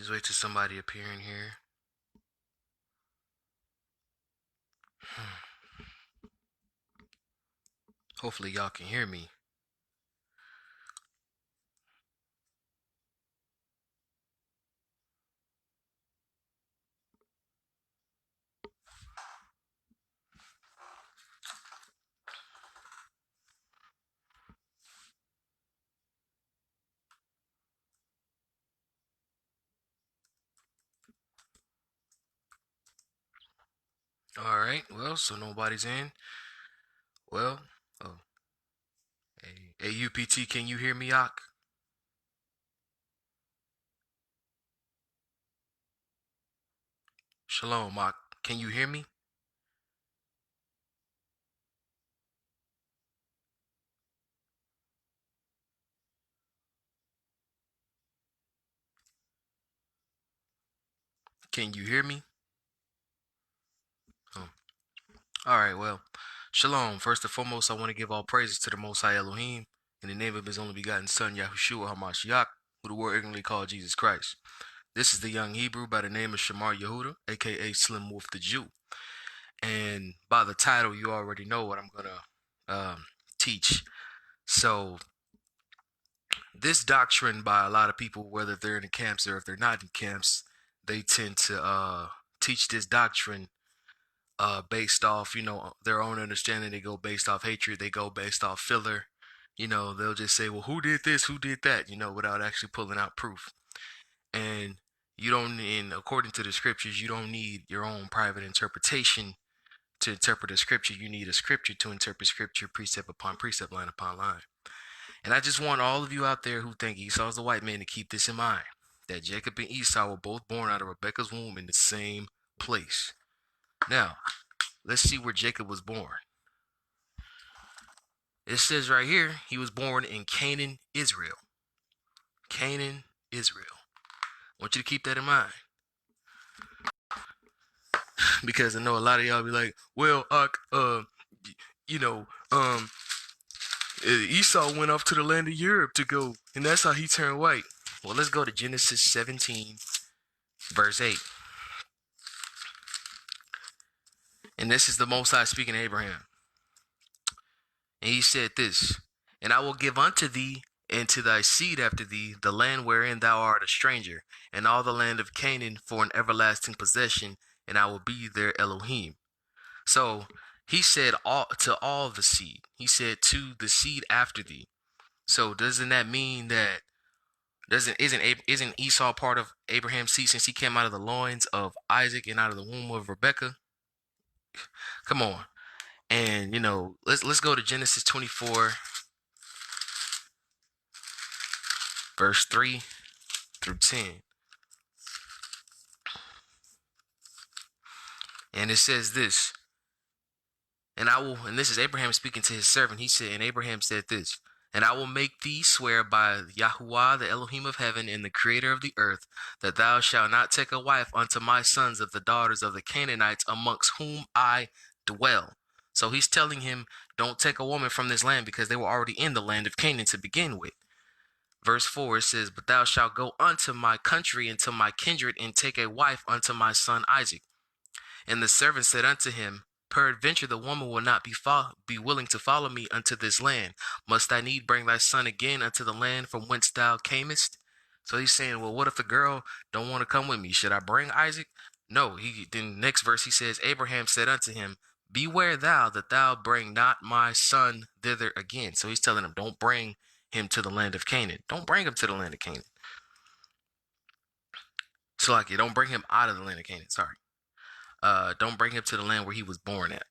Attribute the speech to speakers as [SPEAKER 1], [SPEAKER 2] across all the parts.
[SPEAKER 1] Just wait till somebody appear in here. Hopefully y'all can hear me. All right. Well, so nobody's in. Well, oh, hey, UPT, can you hear me, Ak? Shalom, Ak. Can you hear me? Can you hear me? Oh. All right. Well, Shalom. First and foremost, I want to give all praises to the Most High Elohim in the name of His only begotten Son, Yahushua Hamashiach, who the world ignorantly called Jesus Christ. This is the young Hebrew by the name of Shamar Yehuda, aka Slim Wolf the Jew. And by the title, you already know what I'm gonna teach. So this doctrine by a lot of people, whether they're in the camps or if they're not in camps, they tend to teach this doctrine based off, their own understanding. They go based off hatred. They go based off filler. They'll just say, well, who did this? Who did that? Without actually pulling out proof. And you don't, and according to the scriptures, you don't need your own private interpretation to interpret a scripture. You need a scripture to interpret scripture, precept upon precept, line upon line. And I just want all of you out there who think Esau's the white man to keep this in mind, that Jacob and Esau were both born out of Rebekah's womb in the same place. Now, let's see where Jacob was born. It says right here, he was born in Canaan, Israel. Canaan, Israel. I want you to keep that in mind. Because I know a lot of y'all be like, well, Esau went off to the land of Europe to go, and that's how he turned white. Well, let's go to Genesis 17, verse 8. And this is the Most High speaking to Abraham. And he said this, and I will give unto thee and to thy seed after thee the land wherein thou art a stranger, and all the land of Canaan for an everlasting possession, and I will be their Elohim. So he said to all the seed. He said to the seed after thee. So doesn't that mean that isn't Esau part of Abraham's seed since he came out of the loins of Isaac and out of the womb of Rebekah? Come on. And let's go to Genesis 24, verse 3 through 10. And it says this, and this is Abraham speaking to his servant. He said, and Abraham said this, and I will make thee swear by Yahuwah, the Elohim of heaven, and the creator of the earth, that thou shalt not take a wife unto my sons of the daughters of the Canaanites amongst whom I dwell. So he's telling him, don't take a woman from this land because they were already in the land of Canaan to begin with. Verse 4, it says, but thou shalt go unto my country and to my kindred and take a wife unto my son Isaac. And the servant said unto him, peradventure the woman will not be willing to follow me unto this land. Must I need bring thy son again unto the land from whence thou camest? So he's saying, well, what if the girl don't want to come with me? Should I bring Isaac? No. Then next verse he says, Abraham said unto him, beware thou that thou bring not my son thither again. So he's telling him, don't bring him to the land of Canaan. Don't bring him to the land of Canaan. So like, don't bring him out of the land of Canaan. Sorry. Don't bring him to the land where he was born at.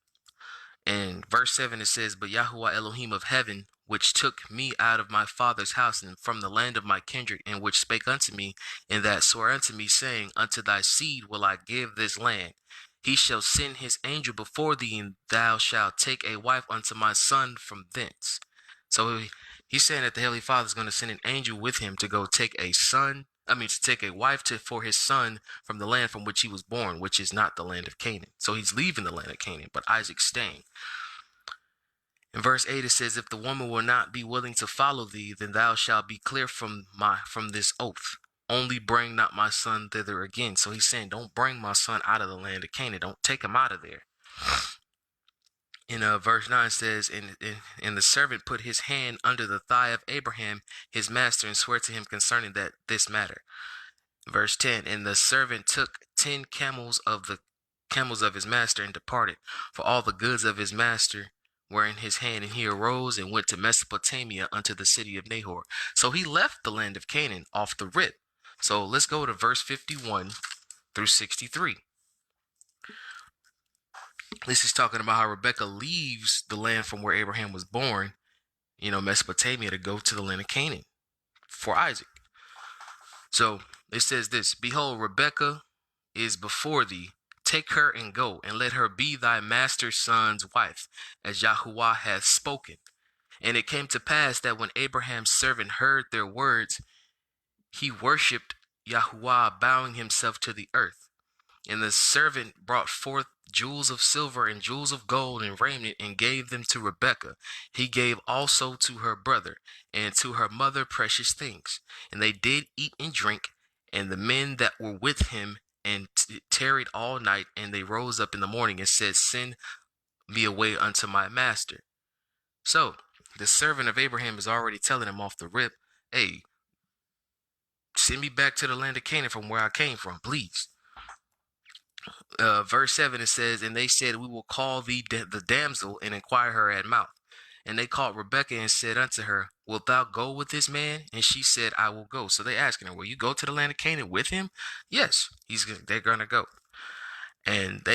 [SPEAKER 1] And verse 7, it says, but Yahuwah Elohim of heaven, which took me out of my father's house and from the land of my kindred, and which spake unto me, and that swore unto me, saying, unto thy seed will I give this land. He shall send his angel before thee, and thou shalt take a wife unto my son from thence. So he's saying that the Heavenly Father is going to send an angel with him to go take to take a wife for his son from the land from which he was born, which is not the land of Canaan. So he's leaving the land of Canaan, but Isaac's staying. In verse 8 it says, if the woman will not be willing to follow thee, then thou shalt be clear from this oath. only bring not my son thither again. So he's saying, don't bring my son out of the land of Canaan. Don't take him out of there. In verse 9 says, and the servant put his hand under the thigh of Abraham, his master, and swore to him concerning this matter. Verse 10, and the servant took 10 camels of his master and departed, for all the goods of his master were in his hand, and he arose and went to Mesopotamia unto the city of Nahor. So he left the land of Canaan off the rip. So let's go to verse 51 through 63. This is talking about how Rebekah leaves the land from where Abraham was born, Mesopotamia, to go to the land of Canaan for Isaac. So it says this, behold, Rebekah is before thee. Take her and go, and let her be thy master's son's wife, as Yahuwah hath spoken. And it came to pass that when Abraham's servant heard their words, he worshipped Yahuwah, bowing himself to the earth. And the servant brought forth jewels of silver and jewels of gold and raiment, and gave them to Rebekah. He gave also to her brother and to her mother precious things. And they did eat and drink, and the men that were with him, and tarried all night. And they rose up in the morning and said, send me away unto my master. So the servant of Abraham is already telling him off the rip, hey, send me back to the land of Canaan from where I came from, please. Verse 7, it says, and they said, we will call thee the damsel and inquire her at mouth. And they called Rebekah and said unto her, wilt thou go with this man? And she said, I will go. So they asking her, will you go to the land of Canaan with him? Yes, they're going to go. And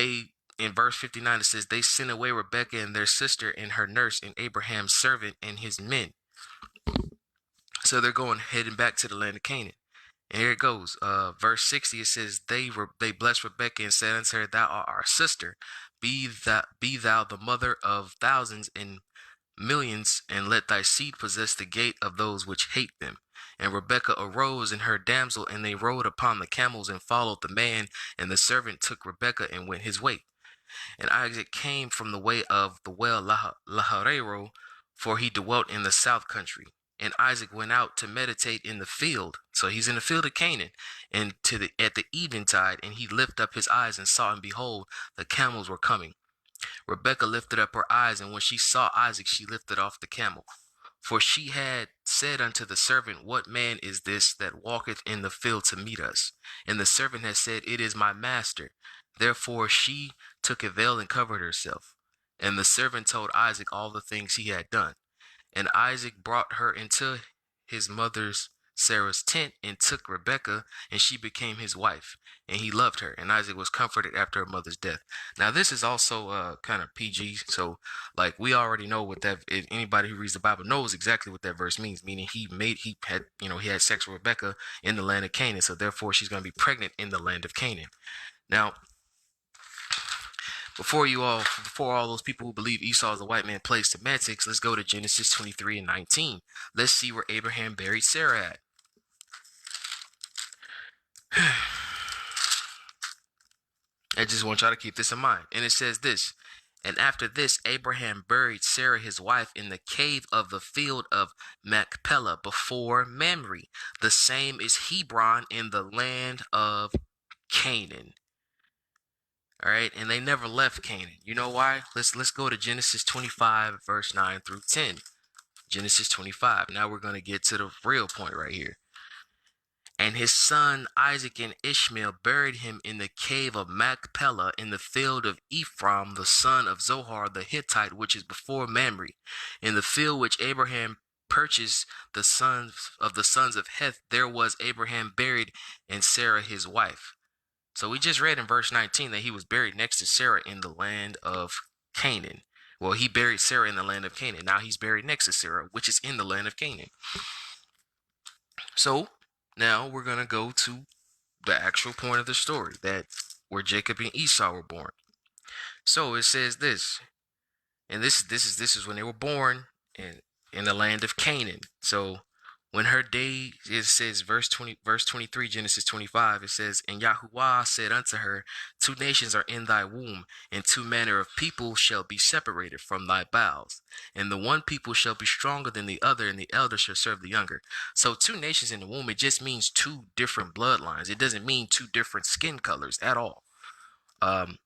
[SPEAKER 1] in verse 59, it says, they sent away Rebekah and their sister and her nurse and Abraham's servant and his men. So they're heading back to the land of Canaan. And here it goes. Verse 60, it says, they blessed Rebekah and said unto her, thou art our sister. Be thou the mother of thousands and millions, and let thy seed possess the gate of those which hate them. And Rebekah arose and her damsel, and they rode upon the camels and followed the man. And the servant took Rebekah and went his way. And Isaac came from the way of the well Laharero, for he dwelt in the south country. And Isaac went out to meditate in the field. So he's in the field of Canaan, and at the eventide, and he lifted up his eyes and saw, and behold, the camels were coming. Rebekah lifted up her eyes, and when she saw Isaac, she lifted off the camel. For she had said unto the servant, what man is this that walketh in the field to meet us? And the servant had said, it is my master. Therefore she took a veil and covered herself. And the servant told Isaac all the things he had done. And Isaac brought her into his mother's Sarah's tent, and took Rebekah, and she became his wife. And he loved her, and Isaac was comforted after her mother's death. Now this is also kind of PG, so like we already know what that. Anybody who reads the Bible knows exactly what that verse means. Meaning he had sex with Rebekah in the land of Canaan, so therefore she's going to be pregnant in the land of Canaan. Now, before all those people who believe Esau is a white man plays semantics, let's go to Genesis 23 and 19. Let's see where Abraham buried Sarah at. I just want y'all to keep this in mind. And it says this, and after this, Abraham buried Sarah his wife in the cave of the field of Machpelah before Mamre. The same is Hebron in the land of Canaan. All right, and they never left Canaan. You know why? Let's go to Genesis 25, verse 9 through 10. Genesis 25. Now we're going to get to the real point right here. And his son Isaac and Ishmael buried him in the cave of Machpelah in the field of Ephraim, the son of Zohar the Hittite, which is before Mamre, in the field which Abraham purchased the sons of Heth. There was Abraham buried, and Sarah his wife. So we just read in verse 19 that he was buried next to Sarah in the land of Canaan. Well, he buried Sarah in the land of Canaan. Now he's buried next to Sarah, which is in the land of Canaan. So now we're going to go to the actual point of the story, that where Jacob and Esau were born. So it says this, and this is when they were born in the land of Canaan. So When her day, it says, verse 23, Genesis 25, it says, and Yahuwah said unto her, two nations are in thy womb, and two manner of people shall be separated from thy bowels. And the one people shall be stronger than the other, and the elder shall serve the younger. So two nations in the womb, it just means two different bloodlines. It doesn't mean two different skin colors at all. And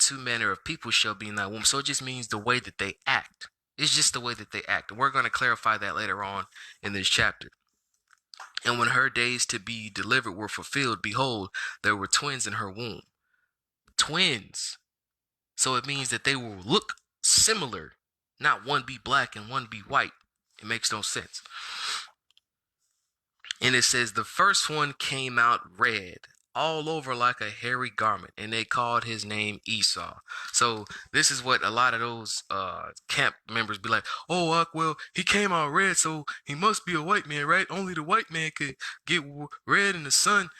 [SPEAKER 1] two manner of people shall be in thy womb. So it just means the way that they act. It's just the way that they act. And we're going to clarify that later on in this chapter. And when her days to be delivered were fulfilled, behold, there were twins in her womb. Twins. So it means that they will look similar. Not one be black and one be white. It makes no sense. And it says the first one came out red, all over like a hairy garment, and they called his name Esau. So this is what a lot of those camp members be like, oh, well, he came out red, so he must be a white man, right? Only the white man could get red in the sun.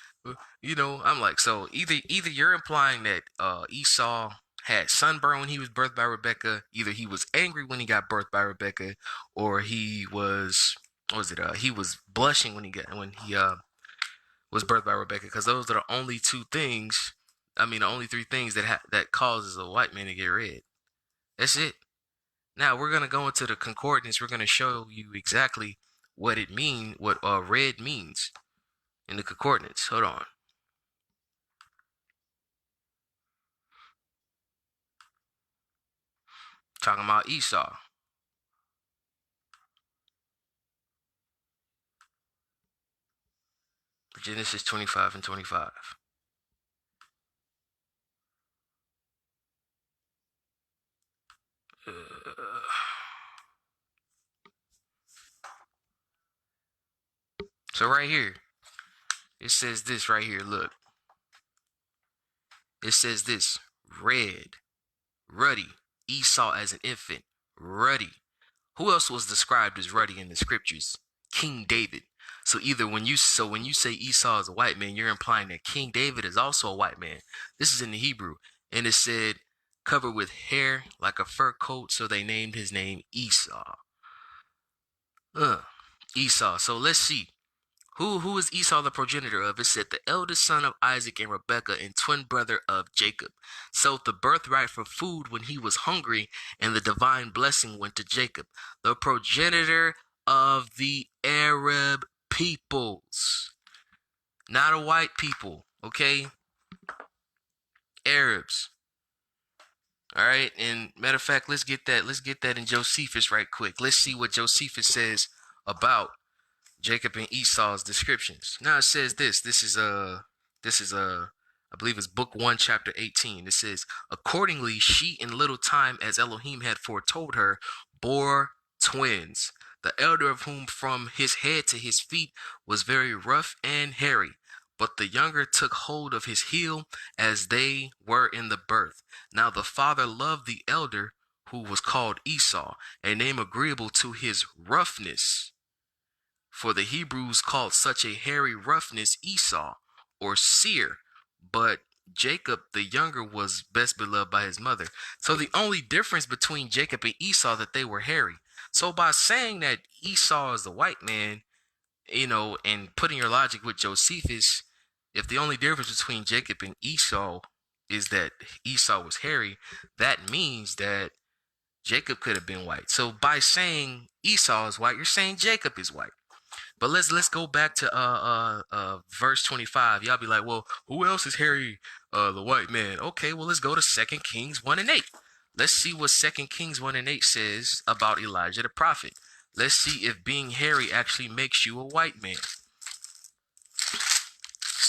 [SPEAKER 1] You know, I'm like, so either you're implying that Esau had sunburn when he was birthed by Rebecca, either he was angry when he got birthed by Rebecca, or he was, what was it? He was blushing when he was birthed by Rebecca, because those are the only two things. I mean, the only three things that causes a white man to get red. That's it. Now we're gonna go into the concordance. We're gonna show you exactly what red means in the concordance. Hold on. Talking about Esau. Genesis 25 and 25. So right here, it says this right here. Look. It says this. Red. Ruddy. Esau as an infant. Ruddy. Who else was described as ruddy in the scriptures? King David. So when you say Esau is a white man, you're implying that King David is also a white man. This is in the Hebrew. And it said, covered with hair like a fur coat, so they named his name Esau. Esau. So let's see. Who is Esau the progenitor of? It said the eldest son of Isaac and Rebekah and twin brother of Jacob. Sold the birthright for food when he was hungry, and the divine blessing went to Jacob, the progenitor of the Arab peoples. Not a white people, okay? Arabs. All right, and matter of fact, let's get that in Josephus right quick. Let's see what Josephus says about Jacob and Esau's descriptions. Now it says this. This is I believe it's book 1, chapter 18. It says, accordingly, she in little time, as Elohim had foretold her, bore twins, the elder of whom from his head to his feet was very rough and hairy. But the younger took hold of his heel as they were in the birth. Now the father loved the elder, who was called Esau, a name agreeable to his roughness. For the Hebrews called such a hairy roughness Esau, or Seir, but Jacob the younger was best beloved by his mother. So the only difference between Jacob and Esau that they were hairy. So by saying that Esau is the white man, and putting your logic with Josephus, if the only difference between Jacob and Esau is that Esau was hairy, that means that Jacob could have been white. So by saying Esau is white, you're saying Jacob is white. But let's go back to verse 25. Y'all be like, well, who else is hairy? The white man. Okay, well, let's go to 2 Kings 1 and 8. Let's see what 2 Kings 1 and 8 says about Elijah the prophet. Let's see if being hairy actually makes you a white man.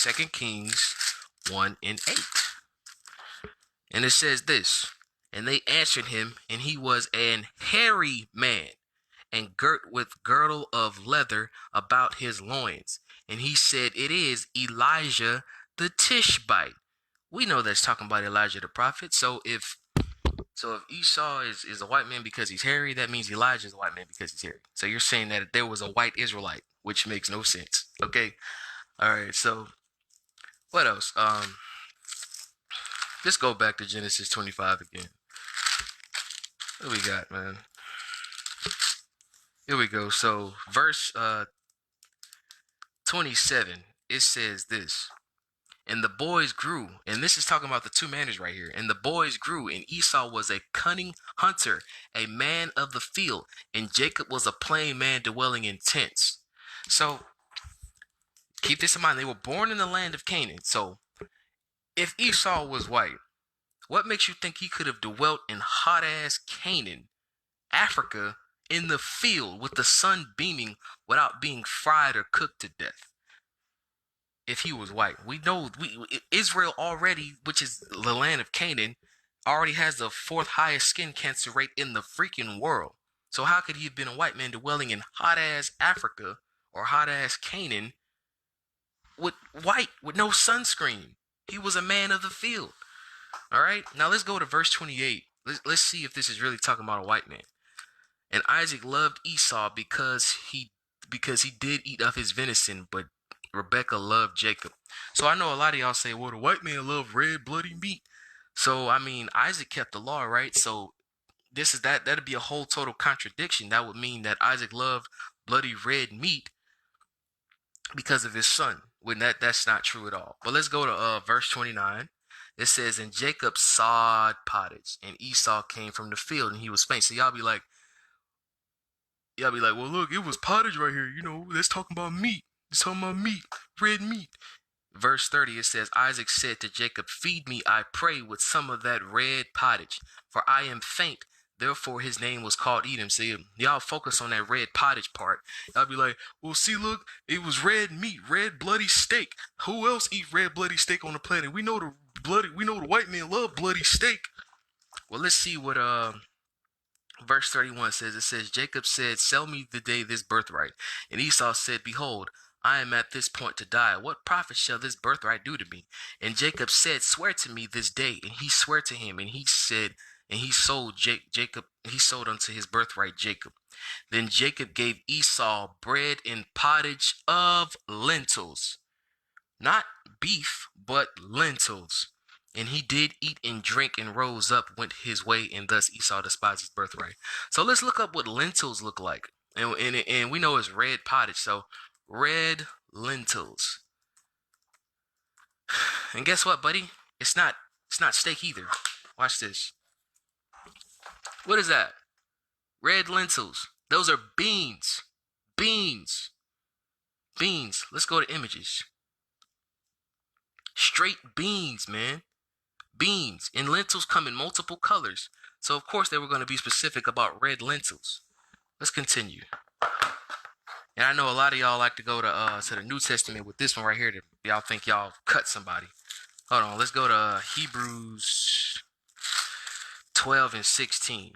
[SPEAKER 1] 2 Kings 1 and 8. And it says this, and they answered him, and he was an hairy man, and girt with girdle of leather about his loins. And he said, it is Elijah the Tishbite. We know that's talking about Elijah the prophet. So if Esau is a white man because he's hairy, that means Elijah is a white man because he's hairy. So you're saying that there was a white Israelite, which makes no sense. Okay. All right. So what else? Let's go back to Genesis 25 again. What we got, man? Here we go. So verse 27, it says this. And the boys grew, and this is talking about the two manners right here. And the boys grew, and Esau was a cunning hunter, a man of the field, and Jacob was a plain man dwelling in tents. So keep this in mind. They were born in the land of Canaan. So if Esau was white, what makes you think he could have dwelt in hot-ass Canaan, Africa, in the field with the sun beaming without being fried or cooked to death? If he was white, we know Israel already, which is the land of Canaan, already has the fourth highest skin cancer rate in the freaking world. So how could he have been a white man dwelling in hot ass Africa or hot ass Canaan with no sunscreen? He was a man of the field. All right, now let's go to verse 28. Let's see if this is really talking about a white man. And Isaac loved Esau because he did eat of his venison, but Rebecca loved Jacob. So I know a lot of y'all say, well, the white man loved red bloody meat. So I mean, Isaac kept the law, right? So that'd be a whole total contradiction. That would mean that Isaac loved bloody red meat because of his son. When that's not true at all. But let's go to verse 29. It says, and Jacob sawed pottage, and Esau came from the field, and he was faint. So y'all be like, well, look, it was pottage right here. You know, let's talk about meat. It's talking about meat, red meat. Verse 30, it says, Isaac said to Jacob, feed me, I pray, with some of that red pottage, for I am faint. Therefore, his name was called Edom. See, y'all focus on that red pottage part. Y'all be like, well, see, look, it was red meat, red bloody steak. Who else eat red bloody steak on the planet? We know the white men love bloody steak. Well, let's see what verse 31 says. It says, Jacob said, sell me today this birthright. And Esau said, behold, I am at this point to die. What profit shall this birthright do to me? And Jacob said, swear to me this day. And he swore to him, and he said, and he sold he sold unto his birthright Jacob. Then Jacob gave Esau bread and pottage of lentils. Not beef, but lentils. And he did eat and drink and rose up, went his way, and thus Esau despised his birthright. So let's look up what lentils look like. And we know it's red pottage. So red lentils. And guess what, buddy? It's not steak either. Watch this. What is that? Red lentils. Those are beans. Beans. Let's go to images. Straight beans, man. Beans. And lentils come in multiple colors. So of course they were going to be specific about red lentils. Let's continue. And I know a lot of y'all like to go to the New Testament with this one right here. Y'all think y'all cut somebody. Hold on, let's go to Hebrews 12 and 16.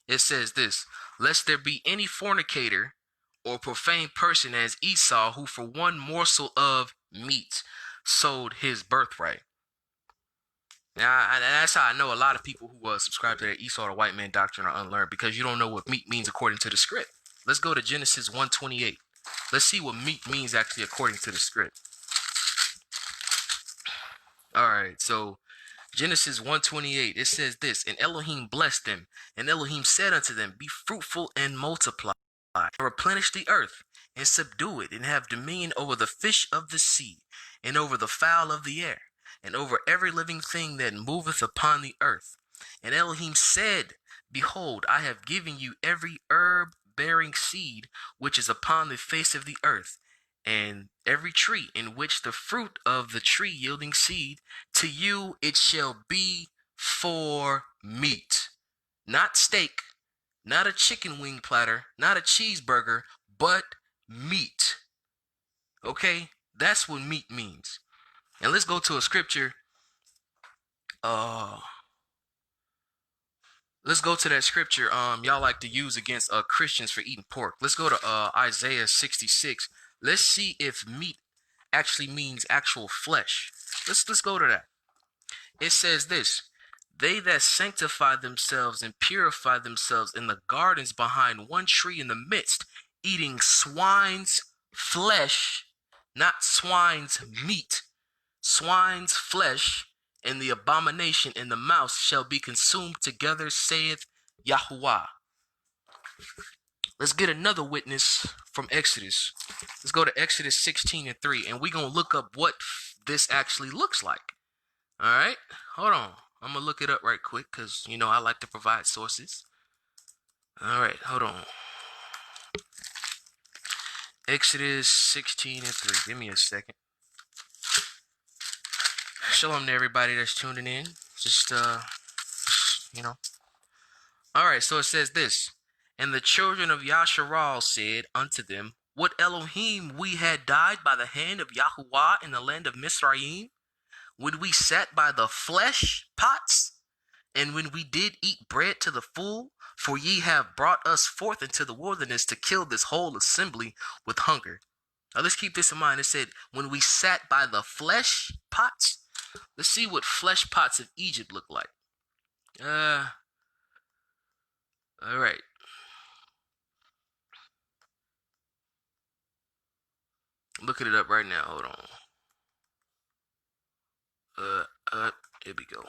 [SPEAKER 1] It says this, lest there be any fornicator or profane person as Esau, who for one morsel of meat sold his birthright. Now, that's how I know a lot of people who subscribe to that Esau the white man doctrine are unlearned, because you don't know what meat means according to the script. Let's go to Genesis 1:28. Let's see what meat means actually according to the script. All right, so Genesis 1:28, it says this, and Elohim blessed them, and Elohim said unto them, be fruitful and multiply, and replenish the earth, and subdue it, and have dominion over the fish of the sea, and over the fowl of the air, and over every living thing that moveth upon the earth. And Elohim said, behold, I have given you every herb bearing seed which is upon the face of the earth, and every tree in which the fruit of the tree yielding seed, to you it shall be for meat. Not steak, not a chicken wing platter, not a cheeseburger, but meat. Okay? That's what meat means. And let's go to a scripture. Let's go to that scripture y'all like to use against Christians for eating pork. Let's go to Isaiah 66. Let's see if meat actually means actual flesh. Let's go to that. It says this, they that sanctify themselves and purify themselves in the gardens behind one tree in the midst, eating swine's flesh, not swine's meat, swine's flesh, and the abomination in the mouth shall be consumed together, saith Yahuwah. Let's get another witness from Exodus. Let's go to Exodus 16:3, and we're going to look up what this actually looks like. All right? Hold on. I'm going to look it up right quick because, you know, I like to provide sources. All right, hold on. Exodus 16:3. Give me a second. Shalom to everybody that's tuning in. Just, you know. All right, so it says this. And the children of Yasharal said unto them, Would Elohim we had died by the hand of Yahuwah in the land of Mizraim? Would we sat by the flesh pots? And when we did eat bread to the full? For ye have brought us forth into the wilderness to kill this whole assembly with hunger. Now let's keep this in mind. It said, when we sat by the flesh pots. Let's see what flesh pots of Egypt look like. All right. Looking it up right now. Hold on. Here we go.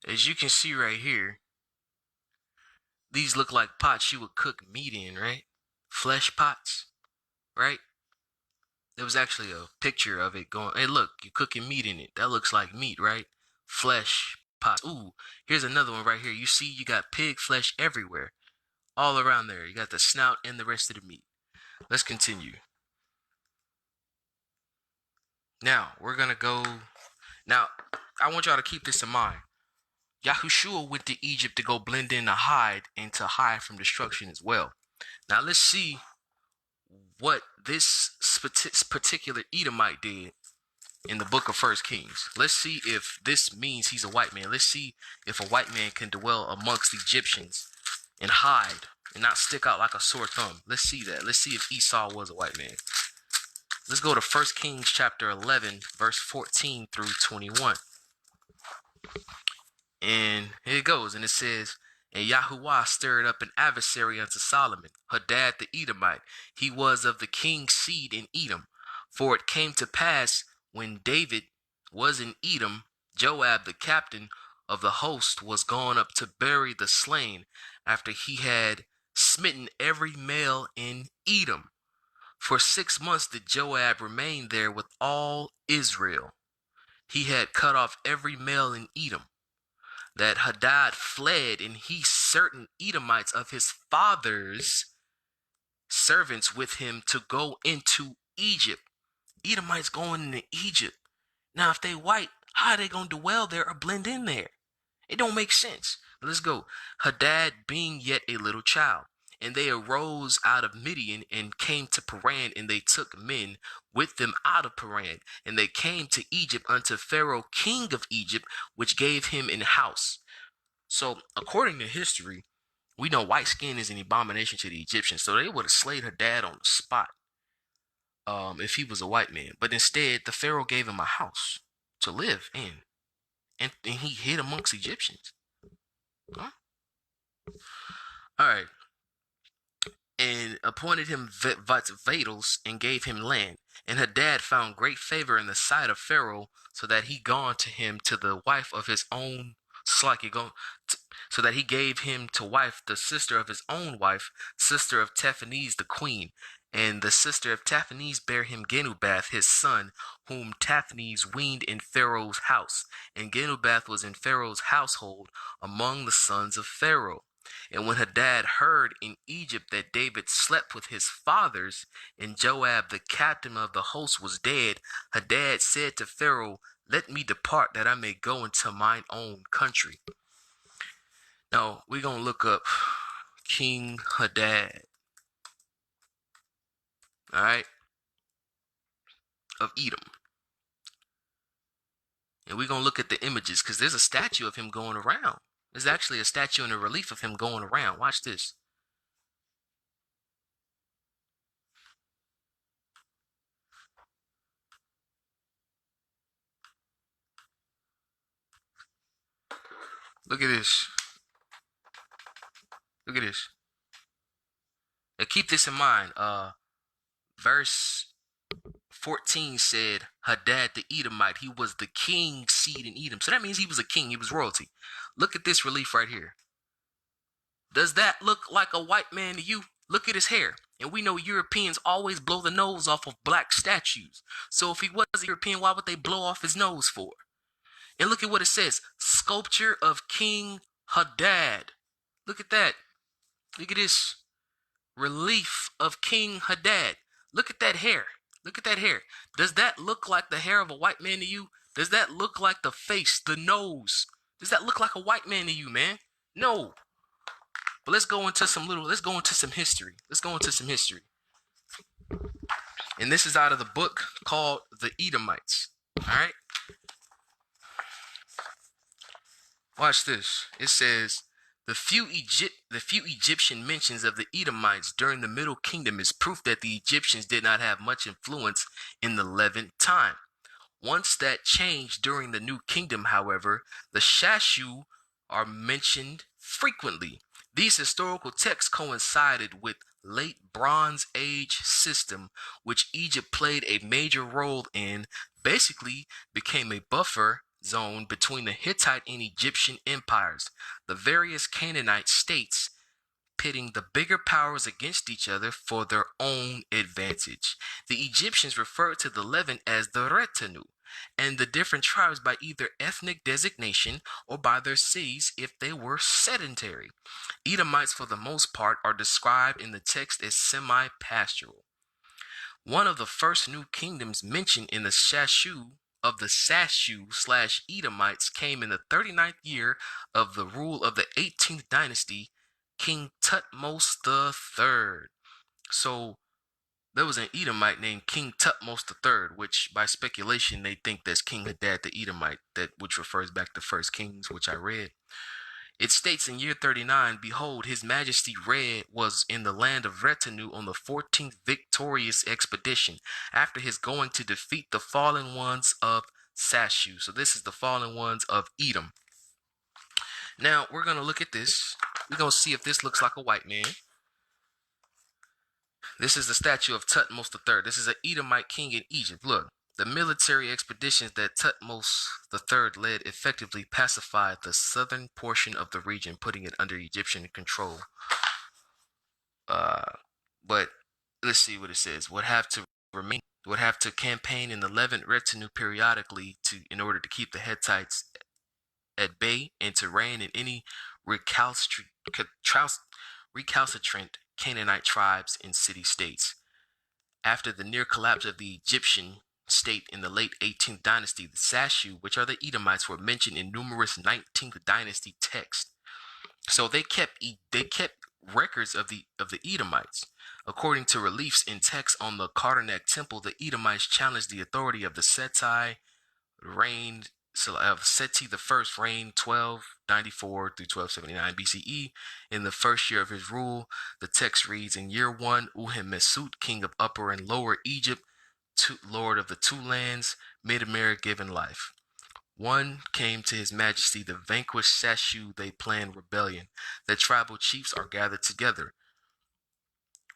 [SPEAKER 1] As you can see right here, these look like pots you would cook meat in, right? Flesh pots, right? There was actually a picture of it going, hey, look, you're cooking meat in it. That looks like meat, right? Flesh pots. Ooh, here's another one right here. You see, you got pig flesh everywhere, all around there. You got the snout and the rest of the meat. Let's continue. Now, we're going to go. Now, I want y'all to keep this in mind. Yahushua went to Egypt to go blend in to hide and to hide from destruction as well. Now, let's see what this particular Edomite did in the book of First Kings. Let's see if this means he's a white man. Let's see if a white man can dwell amongst Egyptians and hide and not stick out like a sore thumb. Let's see that. Let's see if Esau was a white man. Let's go to First Kings chapter 11, verse 14 through 21. And here it goes. And it says, And Yahuwah stirred up an adversary unto Solomon, Hadad the Edomite. He was of the king's seed in Edom. For it came to pass, when David was in Edom, Joab the captain of the host was gone up to bury the slain, after he had smitten every male in Edom. For 6 months did Joab remain there with all Israel. He had cut off every male in Edom. That Hadad fled, and he certain Edomites of his father's servants with him to go into Egypt. Edomites going into Egypt. Now, if they white, how are they going to dwell there or blend in there? It don't make sense. Let's go. Hadad being yet a little child. And they arose out of Midian and came to Paran, and they took men with them out of Paran. And they came to Egypt unto Pharaoh, king of Egypt, which gave him an house. So, according to history, we know white skin is an abomination to the Egyptians. So they would have slayed Hadad on the spot if he was a white man. But instead, the Pharaoh gave him a house to live in. And he hid amongst Egyptians. Huh? All right. And appointed him vassals and gave him land. And Hadad found great favor in the sight of Pharaoh, so that he gone to him to the wife of his own, so that he gave him to wife the sister of his own wife, sister of Taphanes the queen. And the sister of Taphanes bare him Genubath his son, whom Taphanes weaned in Pharaoh's house. And Genubath was in Pharaoh's household among the sons of Pharaoh. And when Hadad heard in Egypt that David slept with his fathers, and Joab the captain of the host was dead, Hadad said to Pharaoh, Let me depart, that I may go into mine own country. Now, we're going to look up King Hadad. All right? Of Edom. And we're going to look at the images, because there's a statue of him going around. There's actually a statue and a relief of him going around. Watch this. Look at this. Look at this. And keep this in mind. Verse 14 said Hadad the Edomite. He was the king seed in Edom. So that means he was a king. He was royalty. Look at this relief right here. Does that look like a white man to you? Look at his hair. And we know Europeans always blow the nose off of black statues. So if he was a European, why would they blow off his nose for? And look at what it says. Sculpture of King Hadad. Look at that. Look at this relief of King Hadad. Look at that hair. Look at that hair. Does that look like the hair of a white man to you? Does that look like the face, the nose? Does that look like a white man to you, man? No. But let's go into some history. Let's go into some history. And this is out of the book called The Edomites. All right? Watch this. It says, the few Egyptian mentions of the Edomites during the Middle Kingdom is proof that the Egyptians did not have much influence in the Levant time. Once that changed during the New Kingdom, however, the Shashu are mentioned frequently. These historical texts coincided with late Bronze Age system, which Egypt played a major role in, basically became a buffer zone between the Hittite and Egyptian empires. The various Canaanite states pitting the bigger powers against each other for their own advantage. The Egyptians referred to the Levant as the retinue, and the different tribes by either ethnic designation or by their cities if they were sedentary. Edomites, for the most part, are described in the text as semi-pastoral. One of the first new kingdoms mentioned in the Sashu/Edomites came in the 39th year of the rule of the 18th dynasty, King Thutmose III. So there was an Edomite named King Thutmose III, which by speculation they think that's King Hadad the Edomite, which refers back to 1 Kings, which I read. It states in year 39, behold, his majesty was in the land of retinue on the 14th victorious expedition, after his going to defeat the fallen ones of Sashu. So this is the fallen ones of Edom. Now, we're going to look at this. We're going to see if this looks like a white man. This is the statue of Thutmose III. This is an Edomite king in Egypt. Look. The military expeditions that Thutmose III led effectively pacified the southern portion of the region, putting it under Egyptian control. But let's see what it says. Would have to campaign in the Levant retinue periodically in order to keep the Hittites at bay and to rein in any recalcitrant Canaanite tribes in city-states. After the near collapse of the Egyptian state in the late 18th dynasty, the Sashu, which are the Edomites, were mentioned in numerous 19th dynasty texts. So they kept records of the Edomites. According to reliefs in texts on the Karnak temple, the Edomites challenged the authority of the Seti the first reigned 1294 through 1279 BCE. In the first year of his rule, the text reads, in year 1, Uhem-Mesut, king of Upper and Lower Egypt, lord of the two lands, made America given life. One came to his majesty, the vanquished Sashu, they planned rebellion. The tribal chiefs are gathered together.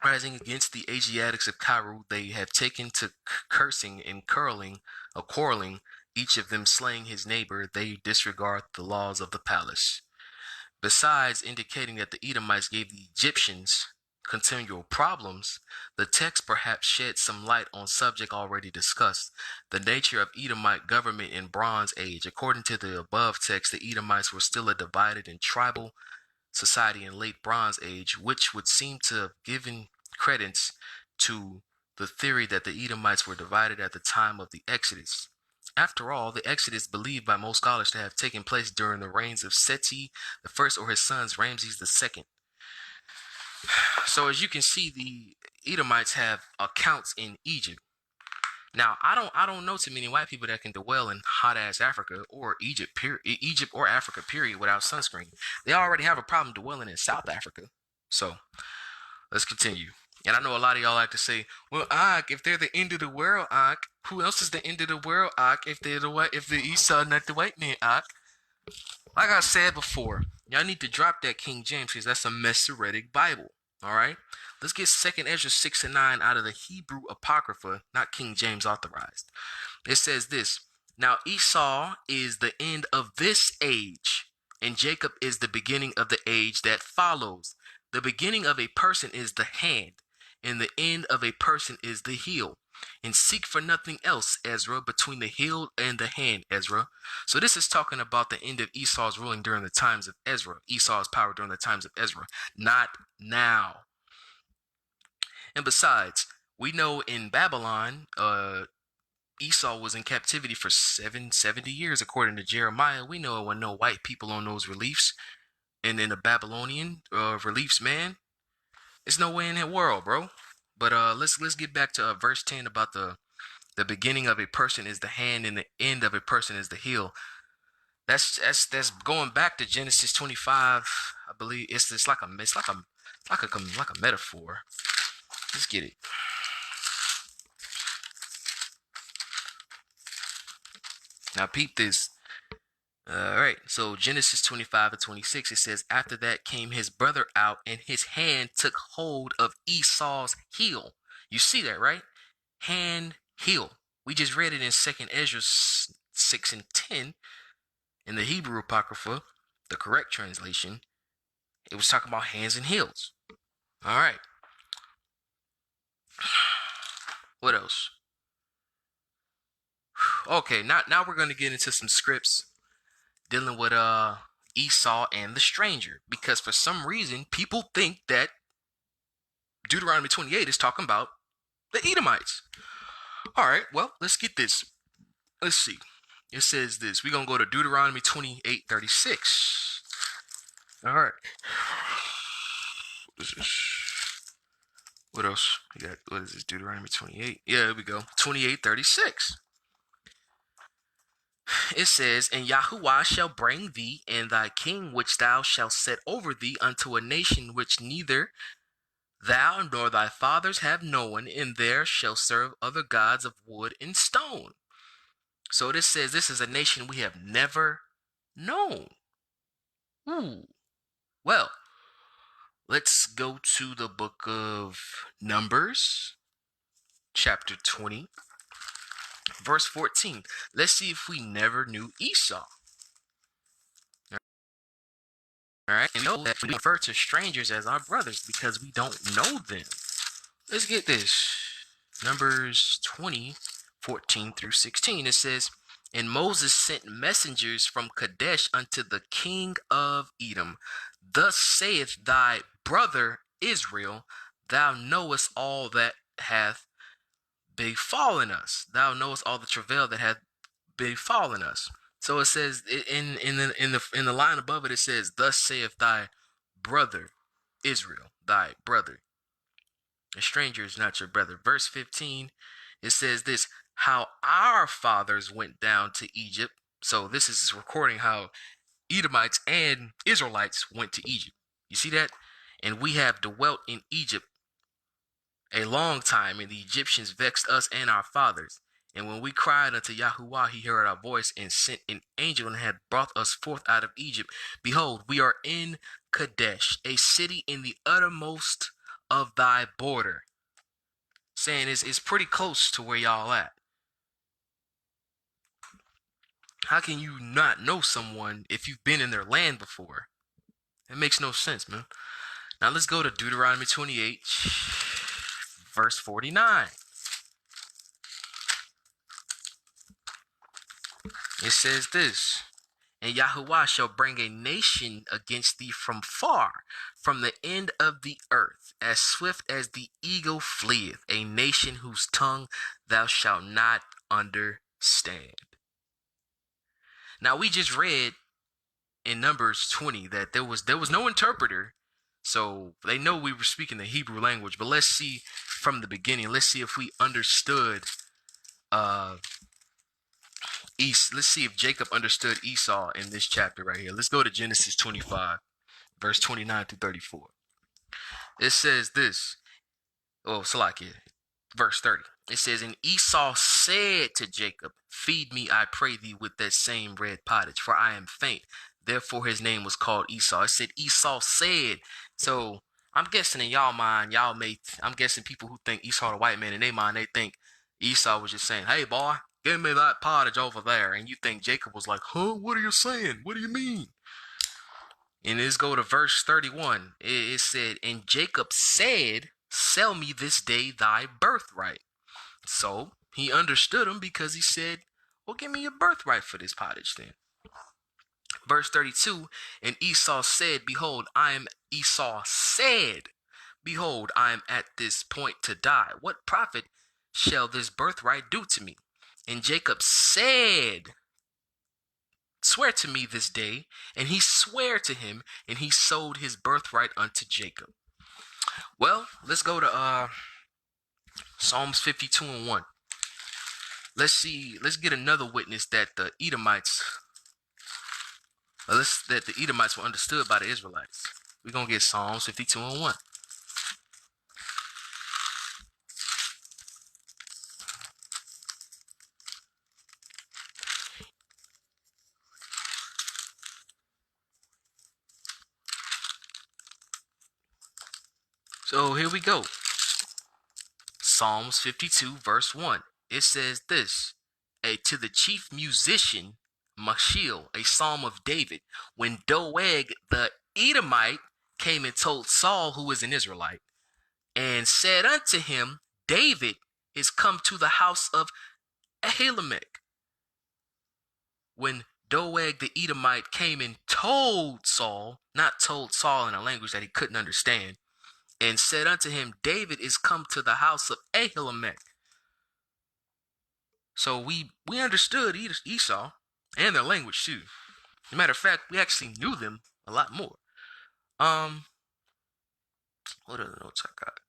[SPEAKER 1] Rising against the Asiatics of Cairo, they have taken to cursing and quarreling, each of them slaying his neighbor. They disregard the laws of the palace. Besides indicating that the Edomites gave the Egyptians continual problems, the text perhaps sheds some light on subject already discussed, the nature of Edomite government in Bronze Age. According to the above text, the Edomites were still a divided and tribal society in late Bronze Age, which would seem to have given credence to the theory that the Edomites were divided at the time of the Exodus. After all, the Exodus believed by most scholars to have taken place during the reigns of Seti the first or his sons Ramses II. So as you can see, the Edomites have accounts in Egypt. Now, I don't know too many white people that can dwell in hot ass Africa or Egypt or Africa period without sunscreen. They already have a problem dwelling in South Africa. So let's continue. And I know a lot of y'all like to say, well, if they're the end of the world, who else is the end of the world, if they're if the Esau, not the white man, Like I said before, y'all need to drop that King James because that's a Masoretic Bible. All right, let's get 2nd Ezra 6 and 9 out of the Hebrew Apocrypha, not King James authorized. It says this: Now Esau is the end of this age, and Jacob is the beginning of the age that follows. The beginning of a person is the hand, and the end of a person is the heel. And seek for nothing else, Ezra, between the heel and the hand, Ezra. So this is talking about the end of Esau's ruling during the times of Ezra. Esau's power during the times of Ezra, not now. And besides, we know in Babylon, Esau was in captivity for 770 years, according to Jeremiah. We know it were no white people on those reliefs. And in the Babylonian reliefs, man, there's no way in that world, bro. But let's get back to verse 10 about the beginning of a person is the hand and the end of a person is the heel. That's going back to Genesis 25. I believe it's like a metaphor. Let's get it. Now peep this. All right, so Genesis 25 and 26, it says, After that came his brother out, and his hand took hold of Esau's heel. You see that, right? Hand, heel. We just read it in 2nd Ezra 6 and 10 in the Hebrew Apocrypha, the correct translation. It was talking about hands and heels. All right. What else? Okay, now we're going to get into some scripts dealing with Esau and the stranger, because for some reason people think that Deuteronomy 28 is talking about the Edomites. All right, well, let's get this. Let's see. It says this. We're going to go to Deuteronomy 28:36. All right. What is this? What else? We got, what is this? Deuteronomy 28. Yeah, there we go. 28:36. It says, And Yahuwah shall bring thee and thy king which thou shalt set over thee unto a nation which neither thou nor thy fathers have known, and there shall serve other gods of wood and stone. So this says this is a nation we have never known. Ooh. Well, let's go to the book of Numbers, chapter 20, verse 14. Let's see if we never knew Esau. All right, and know that we refer to strangers as our brothers because we don't know them. Let's get this. Numbers 20, 14 through 16. It says, And Moses sent messengers from Kadesh unto the king of Edom. Thus saith thy brother Israel, Thou knowest all that hath befallen us. Thou knowest all the travail that hath befallen us. So it says in the line above it, it says, Thus saith thy brother Israel, thy brother. A stranger is not your brother. Verse 15, it says this: How our fathers went down to Egypt. So this is recording how Edomites and Israelites went to Egypt. You see that? And we have dwelt in Egypt a long time, and the Egyptians vexed us and our fathers. And when we cried unto Yahuwah, he heard our voice and sent an angel and had brought us forth out of Egypt. Behold, we are in Kadesh, a city in the uttermost of thy border. Saying it's pretty close to where y'all at. How can you not know someone if you've been in their land before? It makes no sense, man. Now let's go to Deuteronomy 28, verse 49. It says this: And Yahuwah shall bring a nation against thee from far, from the end of the earth, as swift as the eagle fleeth, a nation whose tongue thou shalt not understand. Now we just read in Numbers 20 that there was no interpreter, so they know we were speaking the Hebrew language. But let's see from the beginning. Let's see if we understood let's see if Jacob understood Esau in this chapter right here. Let's go to Genesis 25, verse 29 through 34. It says this. Oh, Salakia, verse 30. It says, And Esau said to Jacob, Feed me, I pray thee, with that same red pottage, for I am faint. Therefore his name was called Esau. It said Esau said. So I'm guessing in y'all mind, I'm guessing people who think Esau the white man, in their mind, they think Esau was just saying, hey boy, give me that pottage over there. And you think Jacob was like, huh, what are you saying? What do you mean? And let's go to verse 31. It said, and Jacob said, sell me this day thy birthright. So he understood him because he said, well, give me your birthright for this pottage then. Verse 32, and Esau said, behold, Esau said, behold, I am at this point to die. What profit shall this birthright do to me? And Jacob said, swear to me this day. And he sware to him, and he sold his birthright unto Jacob. Well, let's go to Psalms 52 and 1. Let's get another witness that the Edomites were understood by the Israelites. We're going to get Psalms 52 and 1. So here we go. Psalms 52 verse 1. It says this, to the chief musician, Mashiel, a psalm of David, when Doeg the Edomite came and told Saul, who was an Israelite, and said unto him, David is come to the house of Ahimelech. When Doeg the Edomite came and told Saul, not told Saul in a language that he couldn't understand, and said unto him, David is come to the house of Ahimelech. So we understood Esau and their language too. As a matter of fact, we actually knew them a lot more. What other notes I got?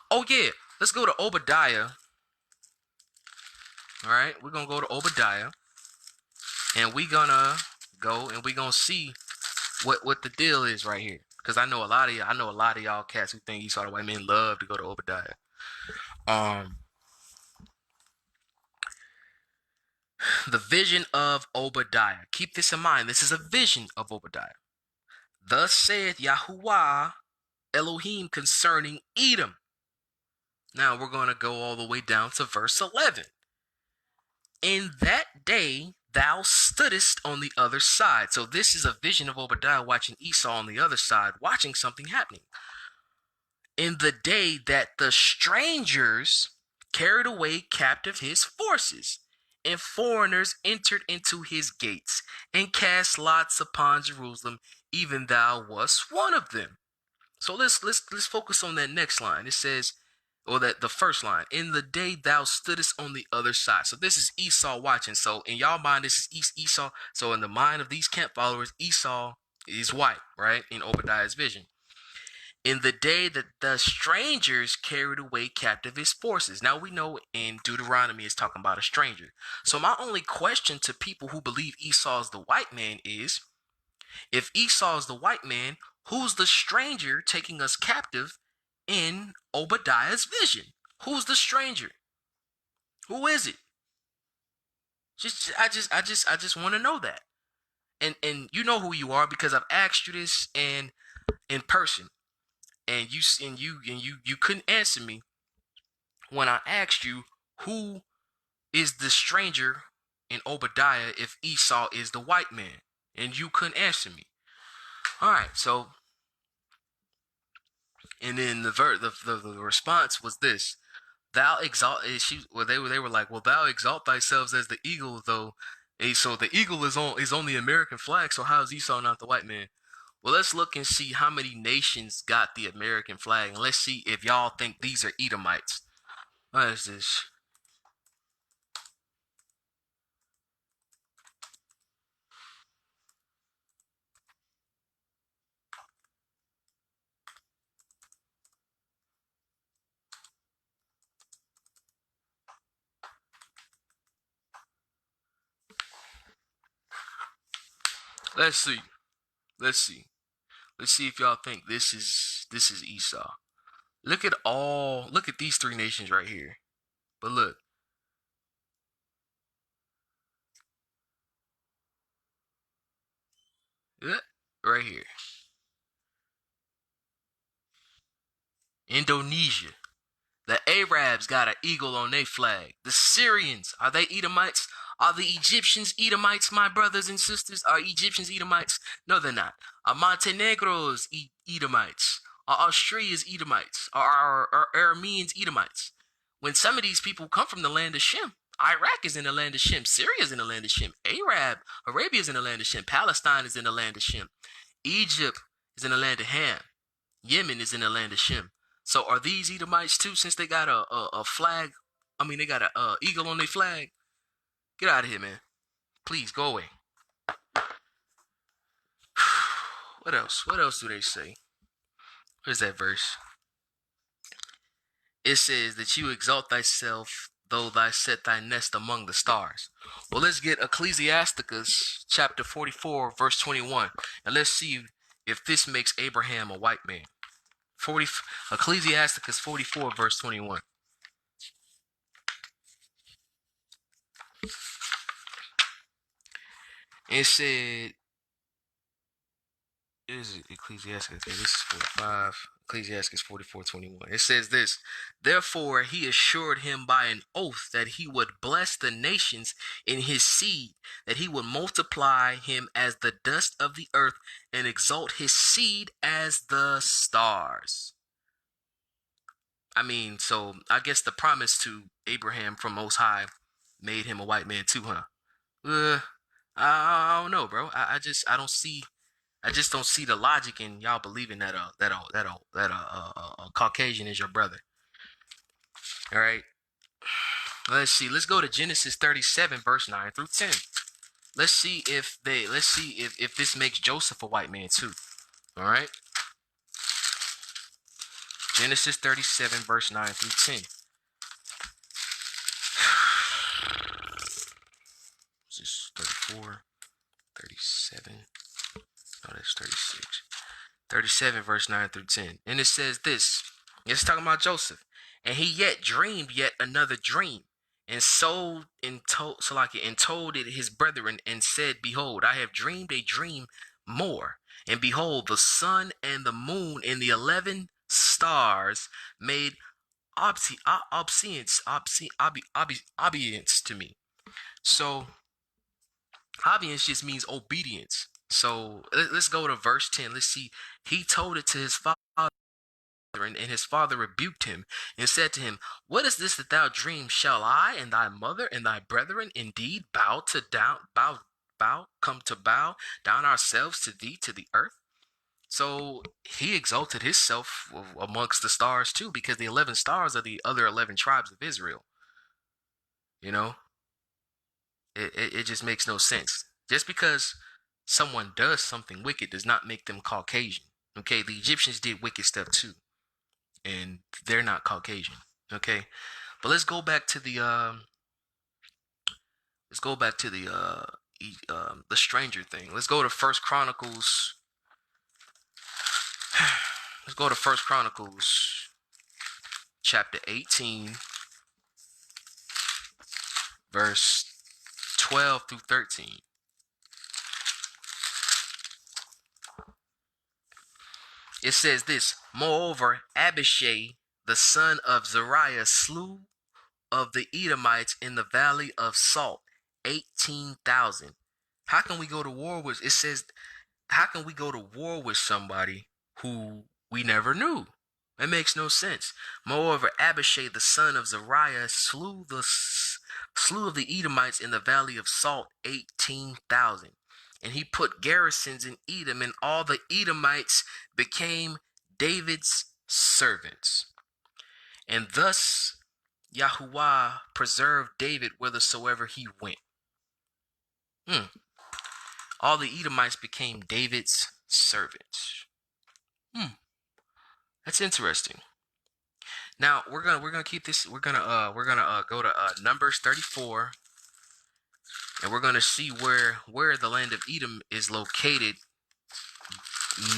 [SPEAKER 1] Oh yeah, let's go to Obadiah. All right, we're gonna go to Obadiah, and we're gonna see what the deal is right here. Because I know a lot of y'all cats who think Esau the white man love to go to Obadiah. The vision of Obadiah. Keep this in mind. This is a vision of Obadiah. Thus saith Yahuwah Elohim concerning Edom. Now we're going to go all the way down to verse 11. In that day thou stoodest on the other side. So this is a vision of Obadiah watching Esau on the other side, watching something happening. In the day that the strangers carried away captive his forces, and foreigners entered into his gates, and cast lots upon Jerusalem, even thou wast one of them. So let's focus on that next line. It says, or that the first line, in the day thou stoodest on the other side. So this is Esau watching. So in y'all mind, this is Esau. So in the mind of these camp followers, Esau is white, right? In Obadiah's vision. In the day that the strangers carried away captive his forces. Now we know in Deuteronomy it's talking about a stranger. So my only question to people who believe Esau is the white man is, if Esau is the white man, who's the stranger taking us captive in Obadiah's vision? Who's the stranger? Who is it? I just want to know that. And you know who you are because I've asked you this in person. And you couldn't answer me when I asked you who is the stranger in Obadiah if Esau is the white man, and you couldn't answer me. All right, so and then the response was this: Thou exalt. They were like, well, thou exalt thyself as the eagle, though. So the eagle is on the American flag. So how is Esau not the white man? Well, let's look and see how many nations got the American flag, and let's see if y'all think these are Edomites. What is this? Let's see. Let's see. Let's see if y'all think this is Esau. Look at these three nations right here. But look. Right here. Indonesia. The Arabs got an eagle on their flag. The Syrians, are they Edomites? Are the Egyptians Edomites, my brothers and sisters? Are Egyptians Edomites? No, they're not. Are Montenegro's Edomites? Are Austria's Edomites? Are Arameans Edomites? When some of these people come from the land of Shem, Iraq is in the land of Shem. Syria is in the land of Shem. Arabia is in the land of Shem. Palestine is in the land of Shem. Egypt is in the land of Ham. Yemen is in the land of Shem. So are these Edomites too, since they got a flag? I mean, they got a eagle on their flag. Get out of here, man. Please go away. What else? What else do they say? Where's that verse? It says that you exalt thyself, though thou set thy nest among the stars. Well, let's get Ecclesiasticus chapter 44, verse 21, and let's see if this makes Abraham a white man. Ecclesiasticus 44, verse 21. It said, is it Ecclesiasticus? Okay, this is 45. Ecclesiasticus 44:21. It says this: Therefore he assured him by an oath that he would bless the nations in his seed, that he would multiply him as the dust of the earth and exalt his seed as the stars. I mean, so I guess the promise to Abraham from Most High made him a white man too, huh? I don't know, bro. I just don't see the logic in y'all believing that a Caucasian is your brother. All right. Let's see. Let's go to Genesis 37, verse 9 through 10. Let's see if this makes Joseph a white man too. All right. Genesis 37, verse 9 through 10. Is this 34? 37? No, that's 36. 37, verse 9 through 10. And it says this. It's talking about Joseph. And he yet dreamed yet another dream, and told it his brethren, and said, Behold, I have dreamed a dream more. And behold, the sun and the moon and the 11 stars made obedience to me. So obedience just means obedience. So let's go to verse 10. Let's see. He told it to his father, and his father rebuked him and said to him, What is this that thou dreamest? Shall I and thy mother and thy brethren indeed bow down ourselves to thee to the earth? So he exalted himself amongst the stars too, because the 11 stars are the other 11 tribes of Israel. You know, it just makes no sense. Just because someone does something wicked does not make them Caucasian. Okay, the Egyptians did wicked stuff too, and they're not Caucasian. Okay, but let's go back to the the stranger thing. Let's go to First Chronicles. Let's go to First Chronicles chapter 18, verse 12 through 13. It says this: Moreover, Abishai, the son of Zeruiah, slew of the Edomites in the valley of Salt 18,000. How can we go to war with? It says, how can we go to war with somebody who we never knew? It makes no sense. Moreover, Abishai, the son of Zeruiah, slew of the Edomites in the valley of Salt 18,000. And he put garrisons in Edom, and all the Edomites became David's servants. And thus Yahuwah preserved David whithersoever he went. All the Edomites became David's servants. That's interesting. Now we're gonna keep this. We're gonna go to Numbers 34, and we're gonna see where the land of Edom is located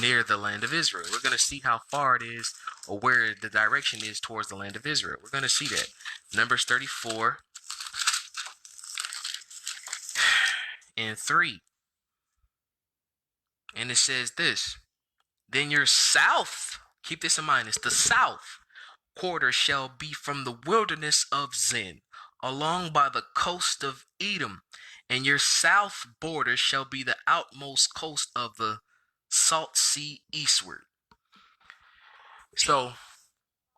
[SPEAKER 1] near the land of Israel. We're gonna see how far it is, or where the direction is towards the land of Israel. We're gonna see that. Numbers 34 and 3. And it says this, then your south, keep this in mind, it's the south quarter shall be from the wilderness of Zin, along by the coast of Edom, and your south border shall be the outmost coast of the Salt Sea eastward. So,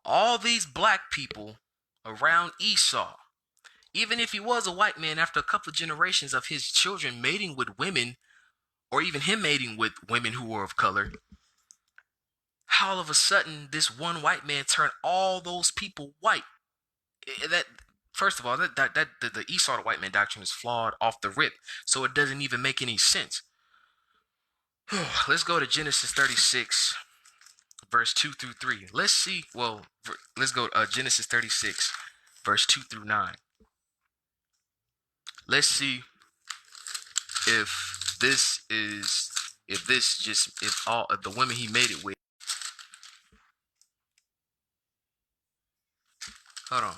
[SPEAKER 1] all these black people around Esau, even if he was a white man, after a couple of generations of his children mating with women, or even him mating with women who were of color, how all of a sudden this one white man turned all those people white? That, first of all, the Esau the white man doctrine is flawed off the rip, so it doesn't even make any sense. Let's go to Genesis 36, verse 2 through 3. Let's see. Well, let's go to Genesis 36, verse 2 through 9. Let's see if all of the women he made it with. Hold on.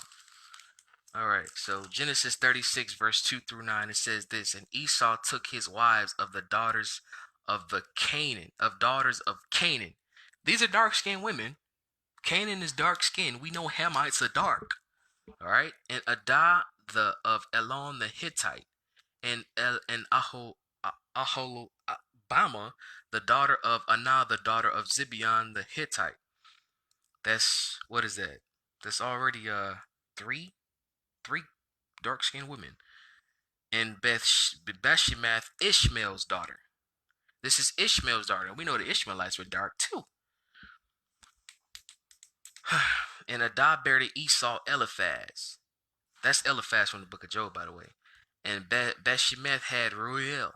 [SPEAKER 1] All right, so Genesis 36, verse 2 through 9, it says this, and Esau took his wives of the daughters of daughters of Canaan. These are dark-skinned women. Canaan is dark-skinned. We know Hamites are dark. All right, and Adah of Elon the Hittite, and Aholibama, the daughter of Anah, the daughter of Zibeon the Hittite. That's, what is that? That's already three dark-skinned women. And Bethshemath, Ishmael's daughter. This is Ishmael's daughter. We know the Ishmaelites were dark too. And Adah bare to Esau Eliphaz. That's Eliphaz from the book of Job, by the way. And Bethshemath had Ruel.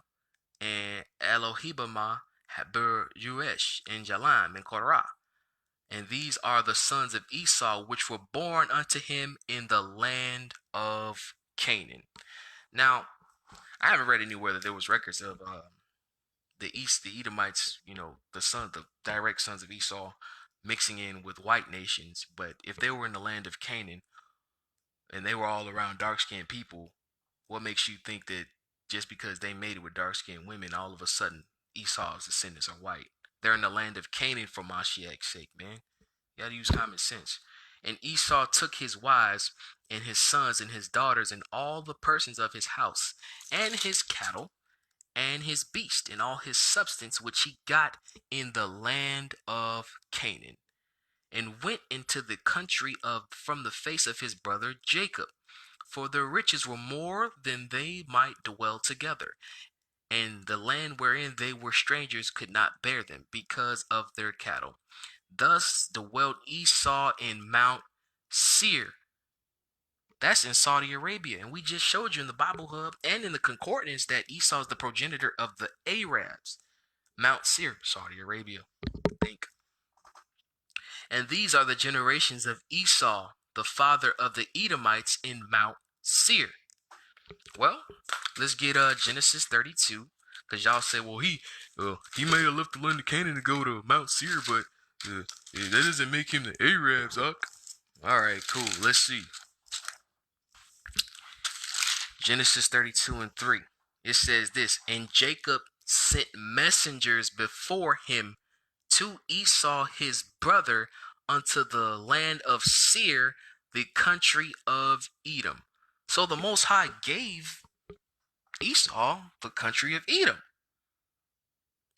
[SPEAKER 1] And Elohibamah had Uesh and Jalam and Korah. And these are the sons of Esau, which were born unto him in the land of Canaan. Now, I haven't read anywhere that there was records of the Edomites, the direct sons of Esau, mixing in with white nations. But if they were in the land of Canaan and they were all around dark-skinned people, what makes you think that just because they made it with dark-skinned women, all of a sudden Esau's descendants are white? They're in the land of Canaan for Mashiach's sake, man. You gotta use common sense. And Esau took his wives and his sons and his daughters and all the persons of his house and his cattle and his beast and all his substance which he got in the land of Canaan, and went into the country from the face of his brother Jacob, for their riches were more than they might dwell together, and the land wherein they were strangers could not bear them because of their cattle. Thus dwelt Esau in Mount Seir. That's in Saudi Arabia. And we just showed you in the Bible Hub and in the concordance that Esau is the progenitor of the Arabs. Mount Seir, Saudi Arabia. Think. And these are the generations of Esau, the father of the Edomites in Mount Seir. Well, let's get Genesis 32. Because y'all say, well, he may have left the land of Canaan to go to Mount Seir, but that doesn't make him the Arabs, Huck. Alright, cool. Let's see. Genesis 32 and 3. It says this, and Jacob sent messengers before him to Esau his brother unto the land of Seir, the country of Edom. So the Most High gave Esau the country of Edom.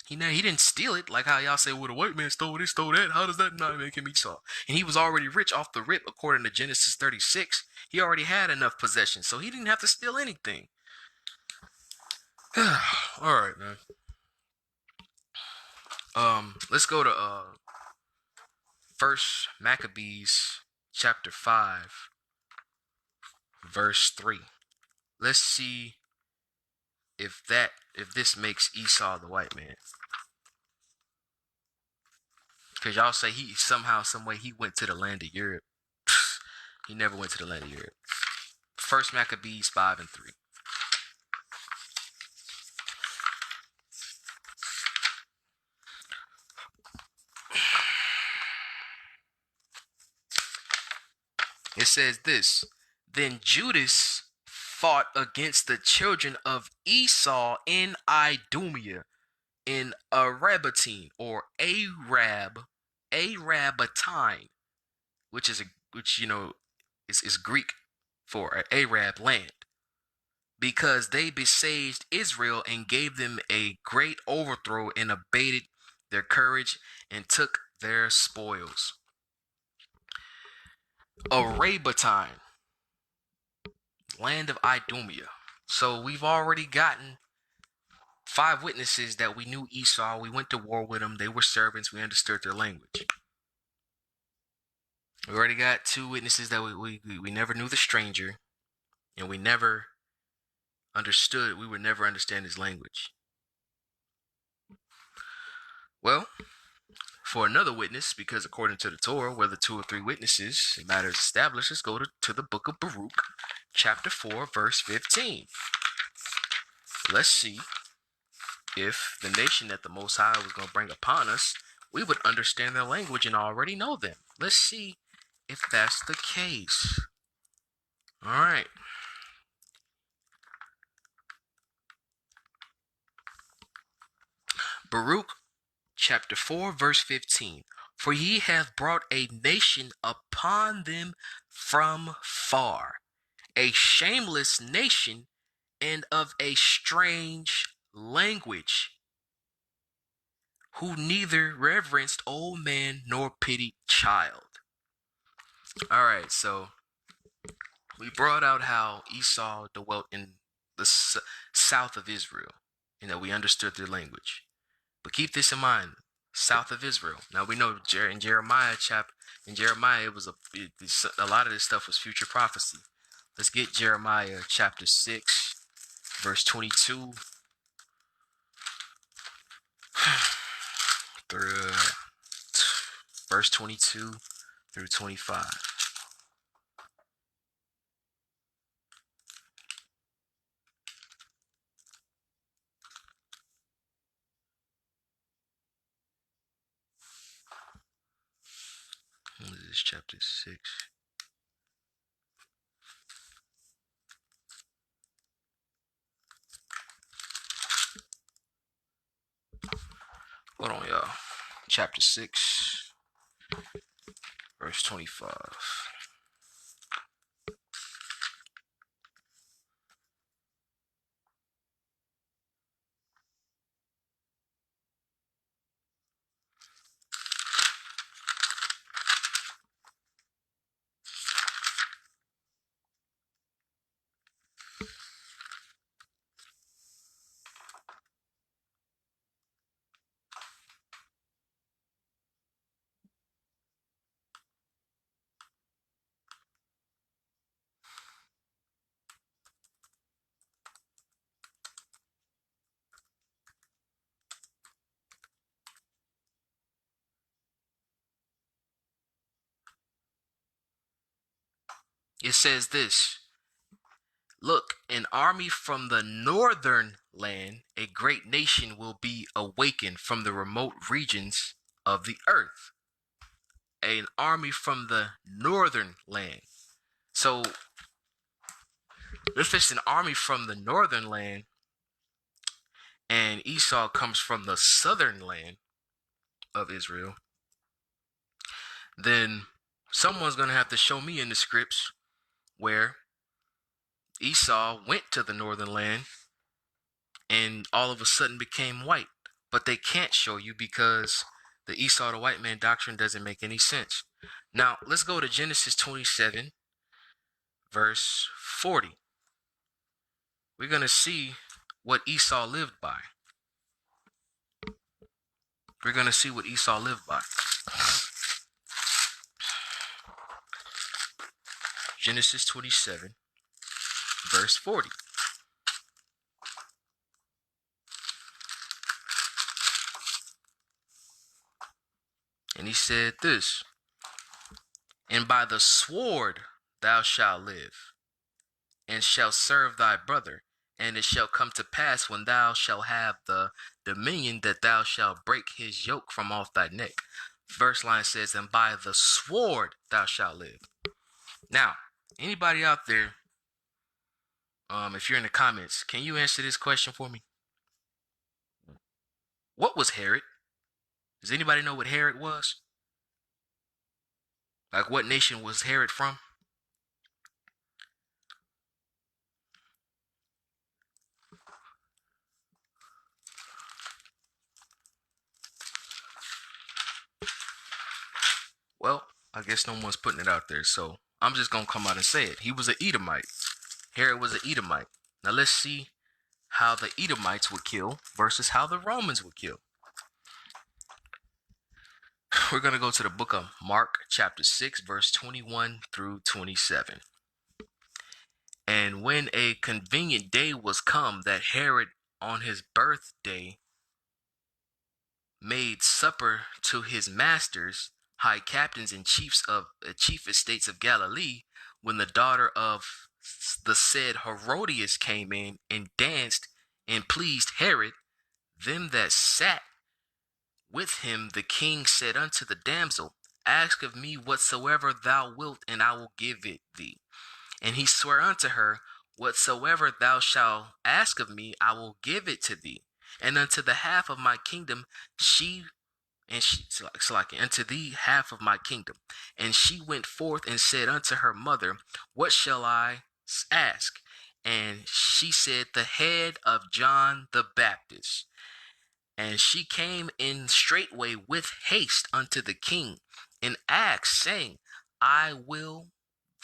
[SPEAKER 1] He didn't steal it like how y'all say, well, the white man stole this, stole that. How does that not make him Esau? And he was already rich off the rip, according to Genesis 36. He already had enough possessions, so he didn't have to steal anything. All right, man. Let's go to First Maccabees chapter 5, verse 3. Let's see if this makes Esau the white man. Because y'all say he somehow, some way, he went to the land of Europe. He never went to the land of Europe. First Maccabees 5 and 3. It says this, then Judas fought against the children of Esau in Idumea. in Arabatine or Arabatine, which is Greek for Arab land, because they besieged Israel and gave them a great overthrow and abated their courage and took their spoils. Arabatine, land of Idumea. So we've already gotten 5 witnesses that we knew Esau. We went to war with them. They were servants. We understood their language. We already got 2 witnesses that we never knew the stranger, and we never understood. We would never understand his language. Well, for another witness, because according to the Torah, whether 2 or 3 witnesses, it matters established. Let's go to the book of Baruch, chapter 4, verse 15. Let's see if the nation that the Most High was going to bring upon us, we would understand their language and already know them. Let's see if that's the case. All right. Baruch chapter 4 verse 15. For ye have brought a nation upon them from far, a shameless nation and of a strange language, who neither reverenced old man nor pitied child. All right, so we brought out how Esau dwelt in the south of Israel, and that we understood their language. But keep this in mind: south of Israel. Now we know in Jeremiah, it was a lot of this stuff was future prophecy. Let's get Jeremiah chapter 6, verse 22 through verse 22 through 25. What is this, chapter 6? Hold on, y'all. Chapter 6, verse 25. It says this: Look, an army from the northern land, a great nation will be awakened from the remote regions of the earth. An army from the northern land. So, if it's an army from the northern land and Esau comes from the southern land of Israel, then someone's going to have to show me in the scripts where Esau went to the northern land and all of a sudden became white. But they can't show you because the Esau the white man doctrine doesn't make any sense. Now, let's go to Genesis 27, verse 40. We're going to see what Esau lived by. We're going to see what Esau lived by. Genesis 27, verse 40. And he said this: And by the sword thou shalt live, and shalt serve thy brother. And it shall come to pass, when thou shalt have the dominion, that thou shalt break his yoke from off thy neck. First line says, and by the sword thou shalt live. Now, anybody out there, if you're in the comments, can you answer this question for me? What was Herod? Does anybody know what Herod was? Like, what nation was Herod from? Well, I guess no one's putting it out there, so I'm just gonna come out and say it. He was an Edomite. Herod was an Edomite. Now let's see how the Edomites would kill versus how the Romans would kill. We're gonna go to the book of Mark, chapter 6, verse 21 through 27. And when a convenient day was come that Herod on his birthday made supper to his masters, high captains and chiefs of chief estates of Galilee, when the daughter of the said Herodias came in and danced and pleased Herod, them that sat with him, the king said unto the damsel, ask of me whatsoever thou wilt, and I will give it thee. And he sware unto her, whatsoever thou shalt ask of me, I will give it to thee. And unto the half of my kingdom unto thee half of my kingdom. And she went forth and said unto her mother, what shall I ask? And she said, the head of John the Baptist. And she came in straightway with haste unto the king, and asked, saying, I will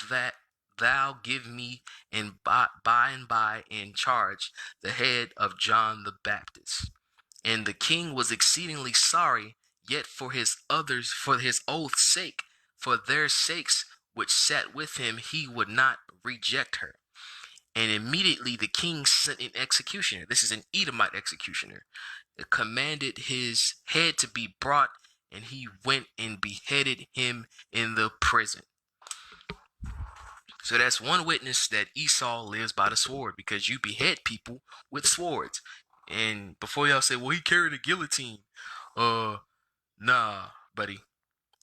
[SPEAKER 1] that thou give me and by and by in charge the head of John the Baptist. And the king was exceedingly sorry, yet for his oath's sake, for their sakes which sat with him, he would not reject her. And immediately the king sent an executioner. This is an Edomite executioner. It commanded his head to be brought, and he went and beheaded him in the prison. So that's one witness that Esau lives by the sword, because you behead people with swords. And before y'all say, well, he carried a guillotine. Nah, buddy.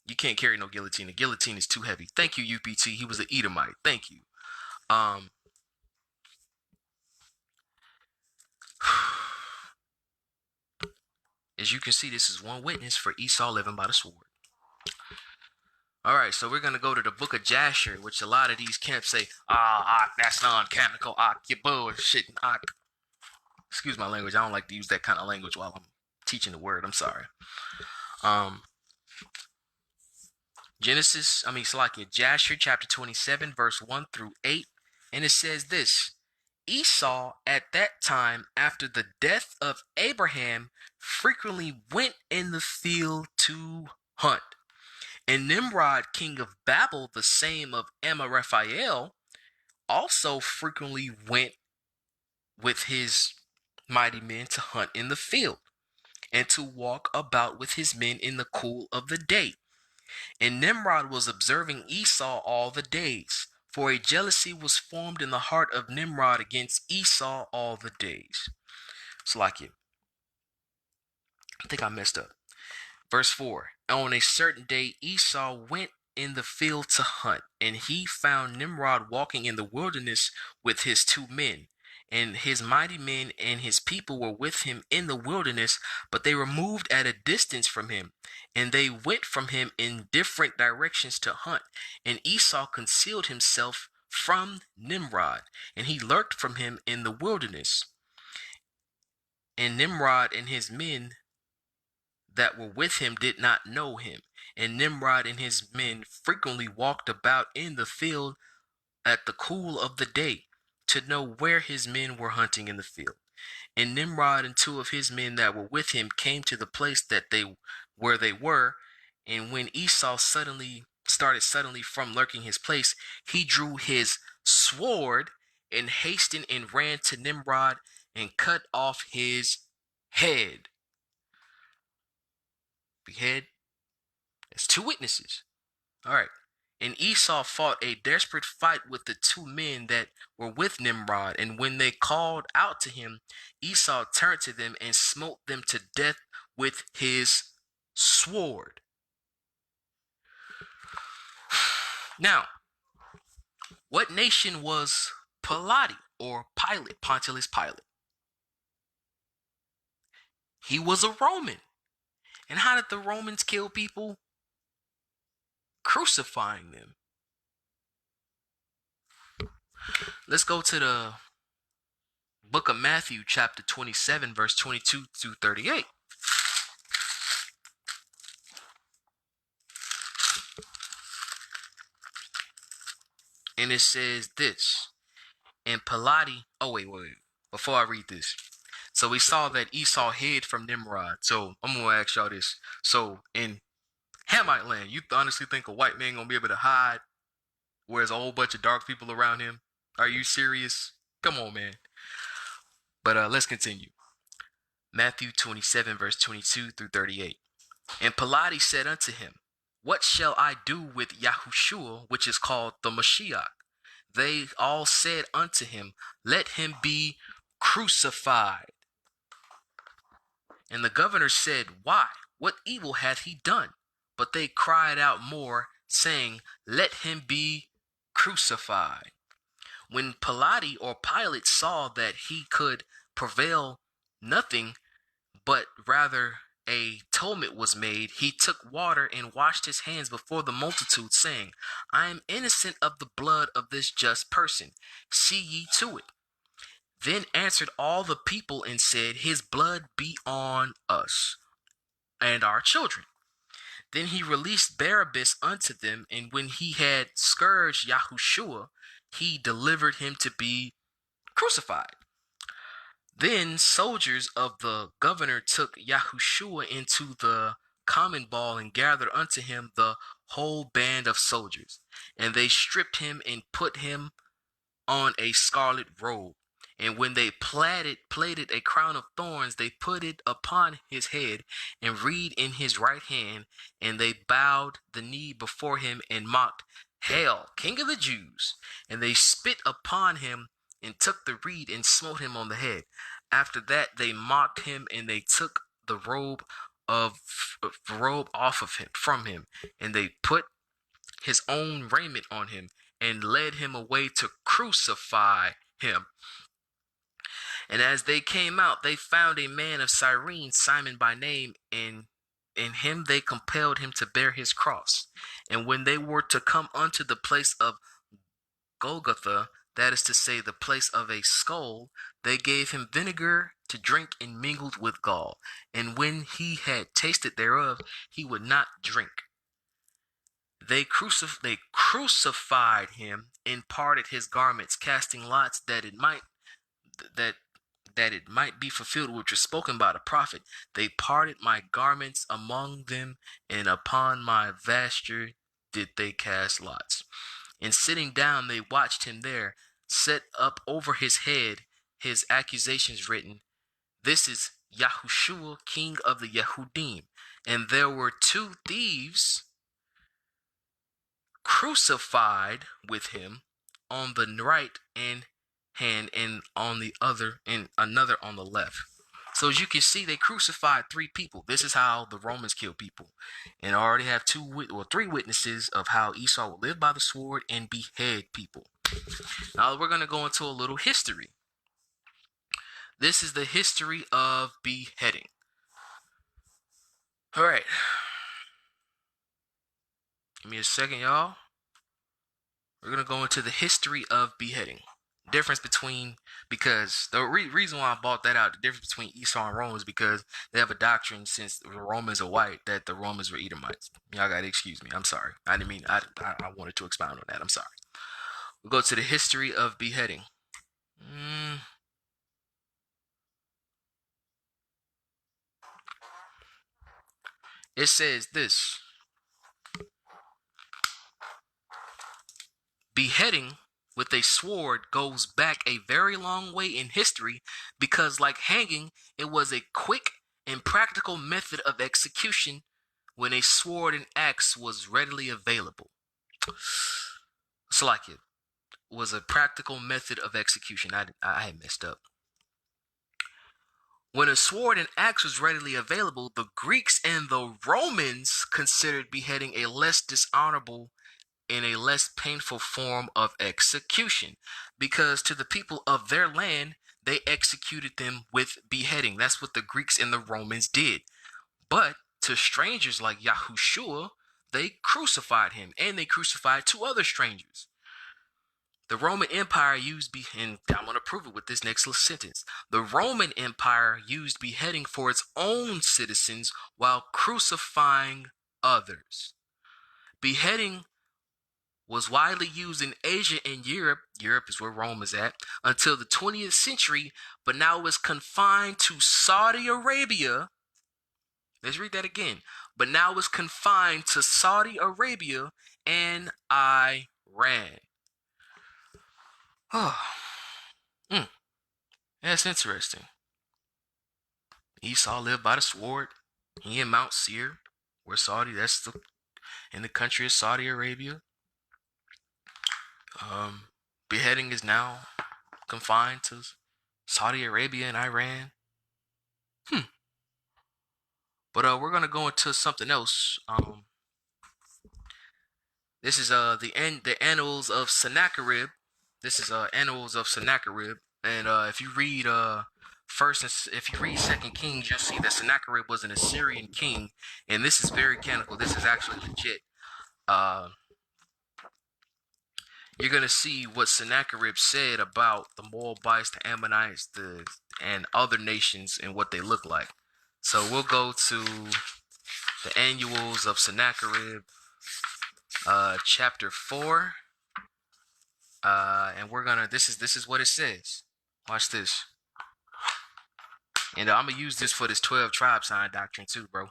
[SPEAKER 1] You can't carry no guillotine. The guillotine is too heavy. Thank you, UPT. He was an Edomite. Thank you. As you can see, this is one witness for Esau living by the sword. All right, so we're going to go to the book of Jasher, which a lot of these camps say, that's non-canonical, you bullshit, excuse my language, I don't like to use that kind of language while I'm teaching the word, I'm sorry. Jasher chapter 27, verse 1 through 8, and it says this, Esau at that time, after the death of Abraham, frequently went in the field to hunt. And Nimrod, king of Babel, the same of Amaraphael, also frequently went with his mighty men to hunt in the field, and to walk about with his men in the cool of the day. And Nimrod was observing Esau all the days, for a jealousy was formed in the heart of Nimrod against Esau all the days. It's like it. I think I messed up. Verse 4, on a certain day Esau went in the field to hunt, and he found Nimrod walking in the wilderness with his 2 men. And his mighty men and his people were with him in the wilderness, but they were moved at a distance from him, and they went from him in different directions to hunt. And Esau concealed himself from Nimrod, and he lurked from him in the wilderness. And Nimrod and his men that were with him did not know him. And Nimrod and his men frequently walked about in the field at the cool of the day, to know where his men were hunting in the field. And Nimrod and 2 of his men that were with him came to the place where they were. And when Esau started suddenly from lurking his place, he drew his sword and hastened and ran to Nimrod and cut off his head. Behead. That's 2 witnesses. All right. And Esau fought a desperate fight with the 2 men that were with Nimrod. And when they called out to him, Esau turned to them and smote them to death with his sword. Now, what nation was Pilate or Pontius Pilate? He was a Roman. And how did the Romans kill people? Crucifying them. Let's go to the book of Matthew, chapter 27, verse 22 through 38. And it says this. And Pilate, oh wait, before I read this. So we saw that Esau hid from Nimrod. So I'm going to ask y'all this. So in Hamite land, you honestly think a white man going to be able to hide whereas a whole bunch of dark people around him? Are you serious? Come on, man. But let's continue. Matthew 27, verse 22 through 38. And Pilate said unto him, What shall I do with Yahushua, which is called the Mashiach? They all said unto him, Let him be crucified. And the governor said, Why? What evil hath he done? But they cried out more, saying, Let him be crucified. When Pilate saw that he could prevail nothing, but rather a tumult was made, he took water and washed his hands before the multitude, saying, I am innocent of the blood of this just person. See ye to it. Then answered all the people and said, His blood be on us and our children. Then he released Barabbas unto them, and when he had scourged Yahushua, he delivered him to be crucified. Then soldiers of the governor took Yahushua into the common ball and gathered unto him the whole band of soldiers. And they stripped him and put him on a scarlet robe. And when they plaited a crown of thorns, they put it upon his head and reed in his right hand. And they bowed the knee before him and mocked, Hail, King of the Jews! And they spit upon him and took the reed and smote him on the head. After that, they mocked him and they took the robe off of him from him, and they put his own raiment on him and led him away to crucify him. And as they came out, they found a man of Cyrene, Simon by name, and in him they compelled him to bear his cross. And when they were to come unto the place of Golgotha, that is to say, the place of a skull, they gave him vinegar to drink and mingled with gall. And when he had tasted thereof, he would not drink. They crucified him and parted his garments, casting lots that it might be fulfilled which was spoken by the prophet. They parted my garments among them, and upon my vesture did they cast lots. And sitting down, they watched him there, set up over his head his accusations written, This is Yahushua, King of the Yehudim. And there were two thieves crucified with him, on the right hand and on the other, and another on the left. So as you can see, they crucified three people. This is how the Romans kill people. And I already have three witnesses of how Esau will live by the sword and behead people. Now we're going to go into a little history. This is the history of beheading. All right. Give me a second, y'all. We're going to go into the history of beheading. Difference between, because the reason why I bought that out, the difference between Esau and Rome is because they have a doctrine, since the Romans are white, that the Romans were Edomites. Y'all gotta excuse me. I'm sorry. I didn't mean, I wanted to expound on that. I'm sorry. We'll go to the history of beheading. It says this. Beheading with a sword goes back a very long way in history, because like hanging, it was a quick and practical method of execution when a sword and axe was readily available. It's like it was a practical method of execution. I had messed up. When a sword and axe was readily available, the Greeks and the Romans considered beheading a less dishonorable and a less painful form of execution, because to the people of their land, they executed them with beheading. That's what the Greeks and the Romans did. But to strangers like Yahushua, they crucified him, and they crucified two other strangers. The Roman Empire used and I'm going to prove it with this next sentence. The Roman Empire used beheading for its own citizens while crucifying others. Beheading was widely used in Asia and Europe. Europe is where Rome is at, until the 20th century, but now is confined to Saudi Arabia. Let's read that again. But now is confined to Saudi Arabia and Iran. Oh, that's interesting. Esau lived by the sword. He in Mount Seir, where Saudi, in the country of Saudi Arabia. Beheading is now confined to Saudi Arabia and Iran. But we're gonna go into something else. This is the Annals of Sennacherib. This is Annals of Sennacherib, and if you read if you read Second Kings, you'll see that Sennacherib was an Assyrian king, and this is very canonical. This is actually legit. You're gonna see what Sennacherib said about the Moabites, the Ammonites, and other nations and what they look like. So we'll go to the Annuals of Sennacherib, chapter 4, and we're gonna. This is what it says. Watch this, and I'm gonna use this for this 12 tribe sign doctrine too, bro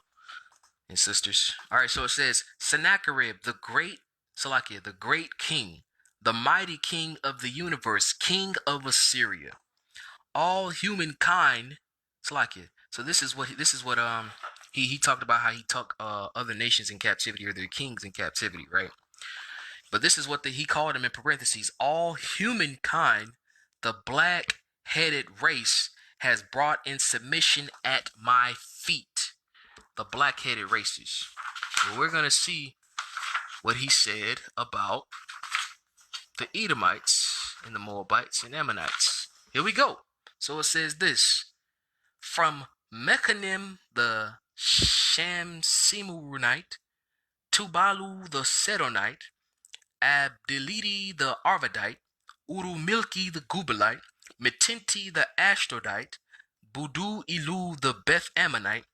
[SPEAKER 1] and sisters. All right, so it says Sennacherib, the great Salakia, the great king, the mighty king of the universe, king of Assyria, all humankind, Salakia. So this is what he talked about, how he took other nations in captivity, or their kings in captivity, right? But this is what he called them in parentheses. All humankind, the black-headed race, has brought in submission at my feet. The black-headed races. And we're going to see what he said about the Edomites and the Moabites and Ammonites. Here we go. So it says this. From Mechanim the Shamsimurite, Tubalu the Sedonite, Abdeliti the Arvadite, Urumilki the Gubalite, Metinti the Ashdodite, Budu Ilu the Beth Ammonite,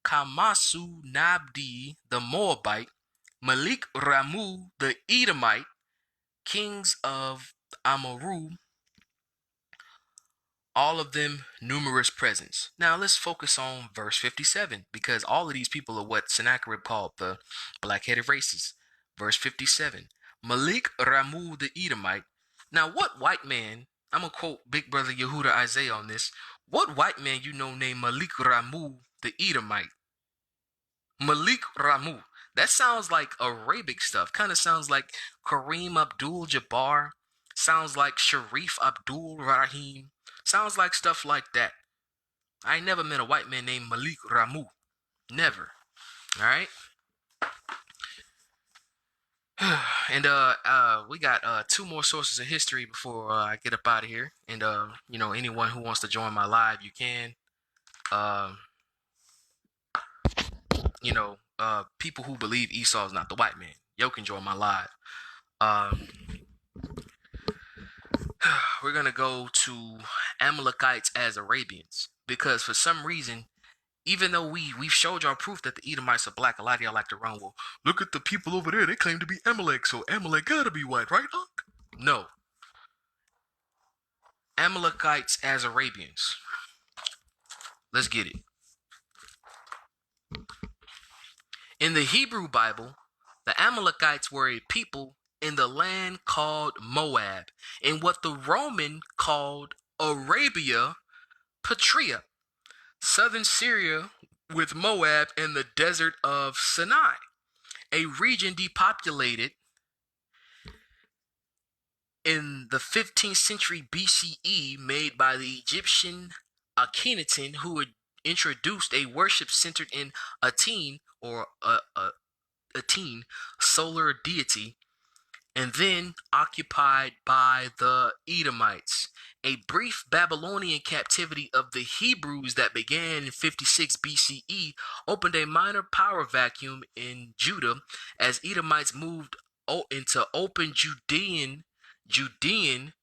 [SPEAKER 1] Kamasu Nabdi the Moabite, Malik Ramu the Edomite, kings of Amoru, all of them numerous presents. Now let's focus on verse 57, because all of these people are what Sennacherib called the black-headed races. Verse 57, Malik Ramu the Edomite. Now what white man, I'm going to quote Big Brother Yehuda Isaiah on this, what white man you know named Malik Ramu the Edomite? Malik Ramu. That sounds like Arabic stuff. Kind of sounds like Kareem Abdul-Jabbar. Sounds like Sharif Abdul-Rahim. Sounds like stuff like that. I ain't never met a white man named Malik Ramu. Never. Alright? And we got two more sources of history before I get up out of here. And anyone who wants to join my live, you can. People who believe Esau is not the white man, yo can join my live. We're gonna go to Amalekites as Arabians, because for some reason, even though we've showed y'all proof that the Edomites are black, a lot of y'all like to run, well, look at the people over there, they claim to be Amalek, so Amalek gotta be white, right, Unc? No. Amalekites as Arabians. Let's get it. In the Hebrew Bible, the Amalekites were a people in the land called Moab, in what the Roman called Arabia Patria, southern Syria, with Moab and the desert of Sinai, a region depopulated in the 15th century BCE, made by the Egyptian Akhenaten, who had introduced a worship centered in Aten, or Aten, solar deity, and then occupied by the Edomites. A brief Babylonian captivity of the Hebrews that began in 56 BCE opened a minor power vacuum in Judah as Edomites moved into open Judean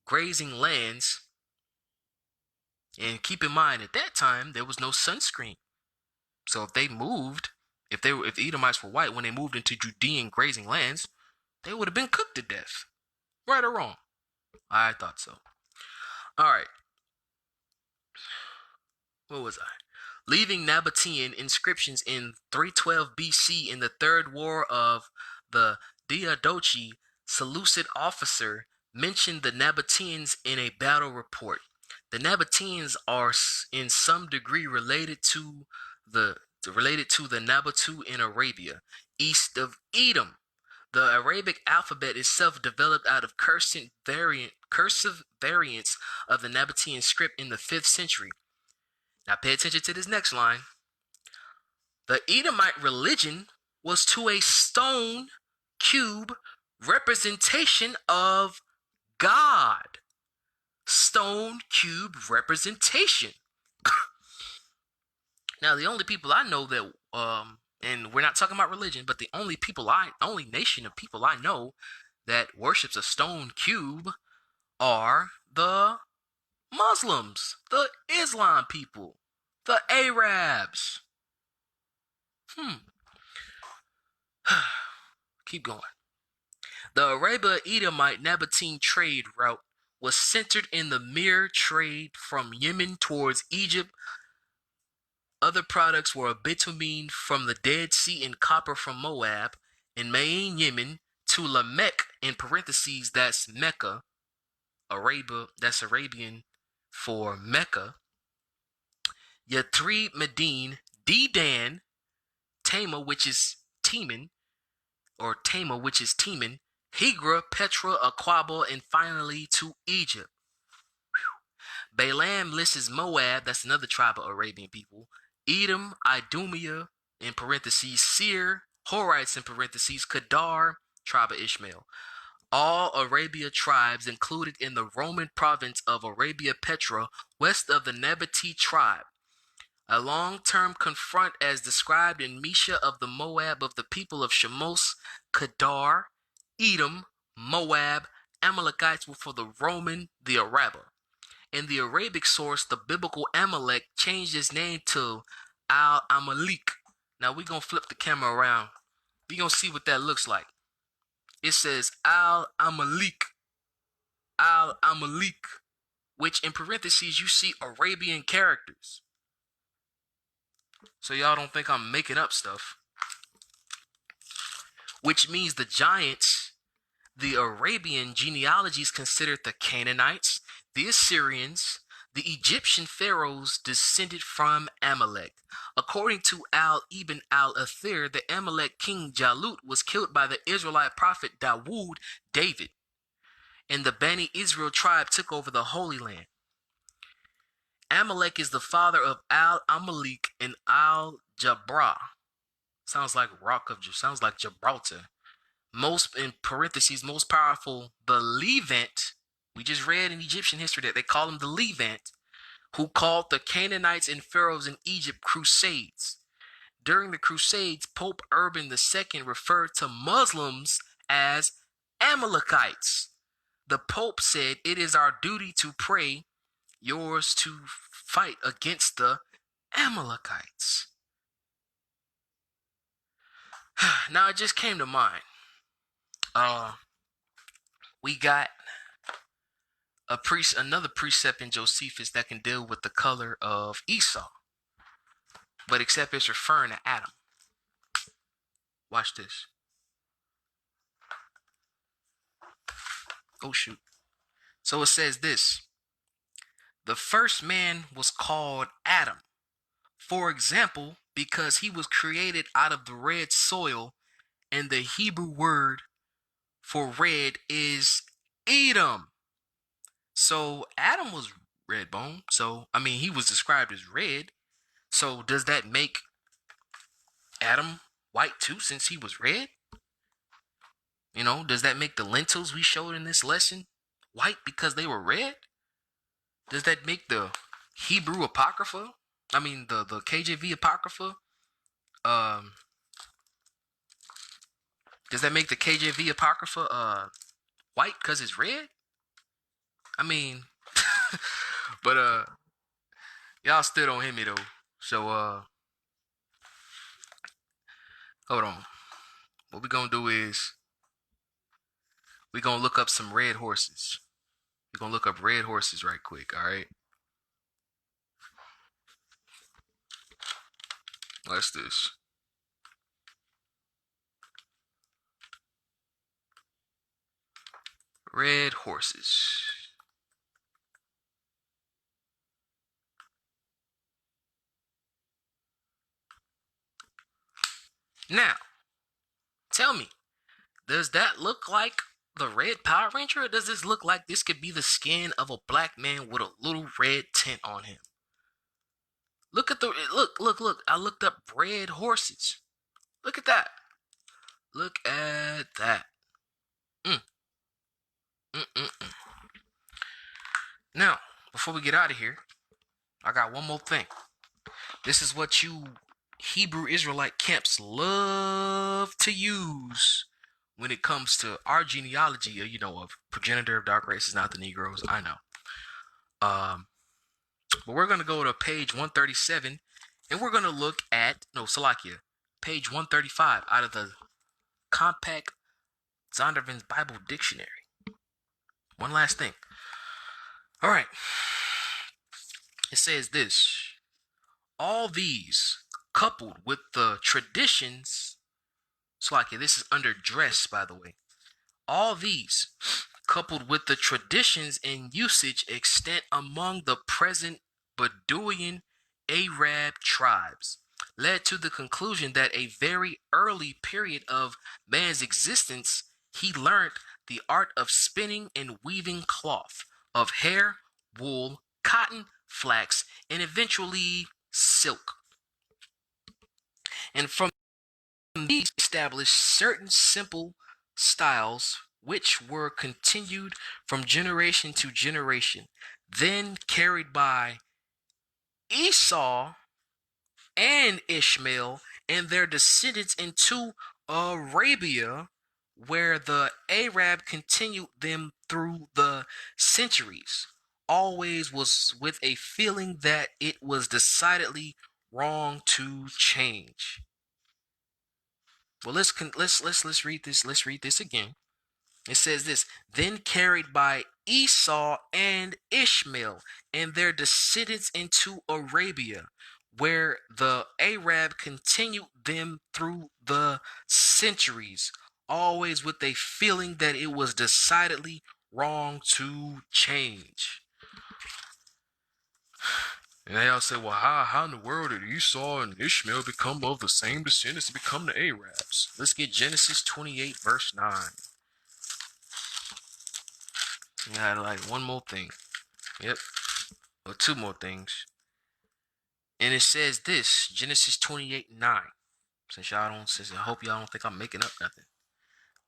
[SPEAKER 1] grazing lands. And keep in mind, at that time there was no sunscreen. So if they moved, if the Edomites were white when they moved into Judean grazing lands, they would have been cooked to death. Right or wrong? I thought so. All right. What was I? Leaving Nabatean inscriptions in 312 BC in the Third War of the Diadochi, Seleucid officer mentioned the Nabateans in a battle report. The Nabateans are in some degree related to the Nabatu in Arabia, east of Edom. The Arabic alphabet itself developed out of cursive variants of the Nabatean script in the 5th century. Now pay attention to this next line. The Edomite religion was to a stone cube representation of God. Stone cube representation. Now the only people I know that and we're not talking about religion, but the only nation of people I know that worships a stone cube are the Muslims, the Islam people, the Arabs. Keep going. The Arabia-Edomite Nabatean trade route was centered in the mere trade from Yemen towards Egypt. Other products were bitumen from the Dead Sea and copper from Moab, and Main Yemen to Lamech, in parentheses, that's Mecca, Arabia, that's Arabian for Mecca. Yathrib, Medine, Dedan, Tama, which is Teman, Hegra, Petra, Aqaba, and finally to Egypt. Balaam lists Moab, that's another tribe of Arabian people, Edom, Idumea, in parentheses, Seir, Horites, in parentheses, Kedar, tribe of Ishmael. All Arabia tribes included in the Roman province of Arabia Petra, west of the Nabatee tribe. A long-term confront as described in Mesha of the Moab of the people of Shemos, Kedar, Edom, Moab, Amalekites were for the Roman, the Araba. In the Arabic source, the biblical Amalek changed its name to Al-Amalek. Now we're going to flip the camera around. We're going to see what that looks like. It says Al-Amalek, which in parentheses you see Arabian characters. So y'all don't think I'm making up stuff. Which means the giants, the Arabian genealogies considered the Canaanites, the Assyrians, the Egyptian pharaohs descended from Amalek. According to Ibn al-Athir, the Amalek king Jalut was killed by the Israelite prophet David, and the Bani Israel tribe took over the Holy Land. Amalek is the father of Al-Amalek and Al-Jabra. Sounds like Gibraltar. Most, in parentheses, most powerful, the Levant. We just read in Egyptian history that they call them the Levant, who called the Canaanites and pharaohs in Egypt crusades. During the crusades, Pope Urban II referred to Muslims as Amalekites. The Pope said, "It is our duty to pray, yours to fight against the Amalekites." Now it just came to mind. We got another precept in Josephus that can deal with the color of Esau, but except it's referring to Adam. Watch this. Oh shoot. So it says this. The first man was called Adam, for example, because he was created out of the red soil, and the Hebrew word for red is Edom. So Adam was red bone. So, I mean, he was described as red. So does that make Adam white too, since he was red? You know, does that make the lentils we showed in this lesson white because they were red? Does that make the Hebrew Apocrypha, the KJV Apocrypha, um, does that make the KJV Apocrypha white because it's red? I mean, but y'all still don't hit me though. So hold on. What we gonna do is we gonna look up some red horses. We're gonna look up red horses right quick, alright? What's this? Red horses. Now, tell me, does that look like the red Power Ranger, or does this look like this could be the skin of a black man with a little red tint on him? Look at the look. I looked up red horses. Look at that. Look at that. Mm. Mm-mm-mm. Now, before we get out of here, I got one more thing. This is what you Hebrew Israelite camps love to use when it comes to our genealogy, of progenitor of dark races, not the Negroes. I know. But we're gonna go to page 137, and we're gonna look at Salakia, page 135 out of the Compact Zondervan's Bible Dictionary. One last thing. All right. It says this: all these, coupled with the traditions, Salakia, this is under dress, by the way. All these, coupled with the traditions and usage extant among the present Bedouin Arab tribes, led to the conclusion that a very early period of man's existence he learned the art of spinning and weaving cloth, of hair, wool, cotton, flax, and eventually silk. And from these established certain simple styles which were continued from generation to generation, then carried by Esau and Ishmael and their descendants into Arabia, where the Arab continued them through the centuries, always was with a feeling that it was decidedly wrong to change. Well, let's read this. Let's read this again. It says this: then carried by Esau and Ishmael and their descendants into Arabia, where the Arab continued them through the centuries, always with a feeling that it was decidedly wrong to change. And they all say, well, how in the world did Esau and Ishmael become of the same descendants to become the Arabs? Let's get Genesis 28, verse 9. We got like one more thing. Yep. Or two more things. And it says this, Genesis 28, 9. I hope y'all don't think I'm making up nothing.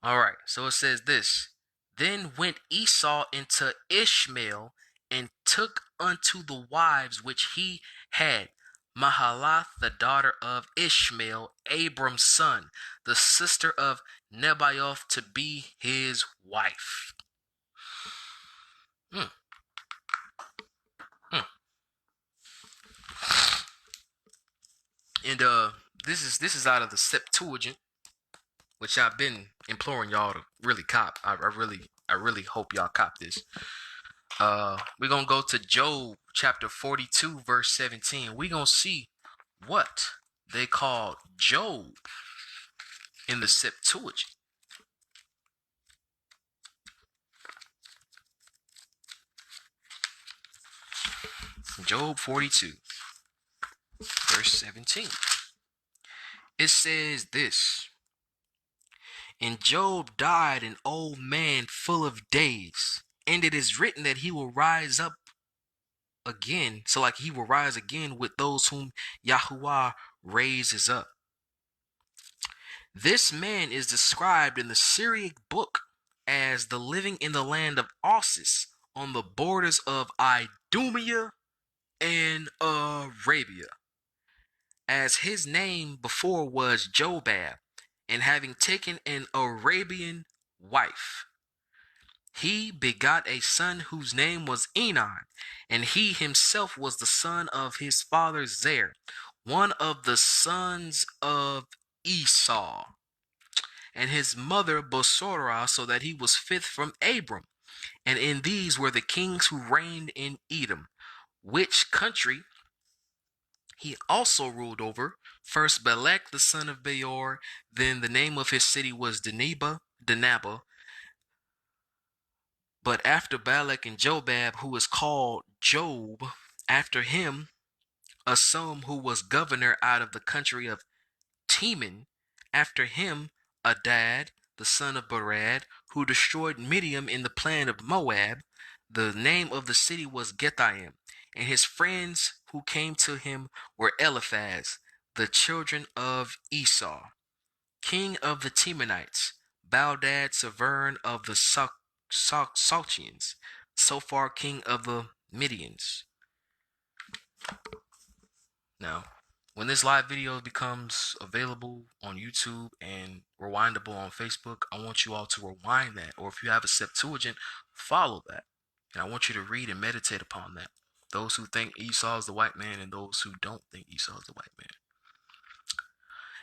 [SPEAKER 1] Alright, so it says this: then went Esau into Ishmael and took unto the wives which he had Mahalath, the daughter of Ishmael, Abram's son, the sister of Nebaioth, to be his wife. And this is out of the Septuagint, which I've been imploring y'all to really cop. I really hope y'all cop this. We're gonna go to Job chapter 42, verse 17. We're gonna see what they call Job in the Septuagint. Job 42, verse 17. It says this: and Job died an old man full of days, and it is written that he will rise up again. So like he will rise again with those whom Yahuwah raises up. This man is described in the Syriac book as the living in the land of Osis on the borders of Idumea and Arabia, as his name before was Jobab, and having taken an Arabian wife, he begot a son whose name was Enon, and he himself was the son of his father Zer, one of the sons of Esau, and his mother Bosorah, so that he was fifth from Abram. And in these were the kings who reigned in Edom, which country he also ruled over. First Balak the son of Beor, then the name of his city was Dinaba. But after Balak and Jobab, who is called Job, after him Asum, who was governor out of the country of Teman, after him Adad, the son of Barad, who destroyed Midian in the plain of Moab. The name of the city was Gethaim, and his friends who came to him were Eliphaz, the children of Esau, king of the Temanites, Baldad Severn of the Salchians, Sophar king of the Midians. Now, when this live video becomes available on YouTube and rewindable on Facebook, I want you all to rewind that, or if you have a Septuagint, follow that. And I want you to read and meditate upon that. Those who think Esau is the white man and those who don't think Esau is the white man.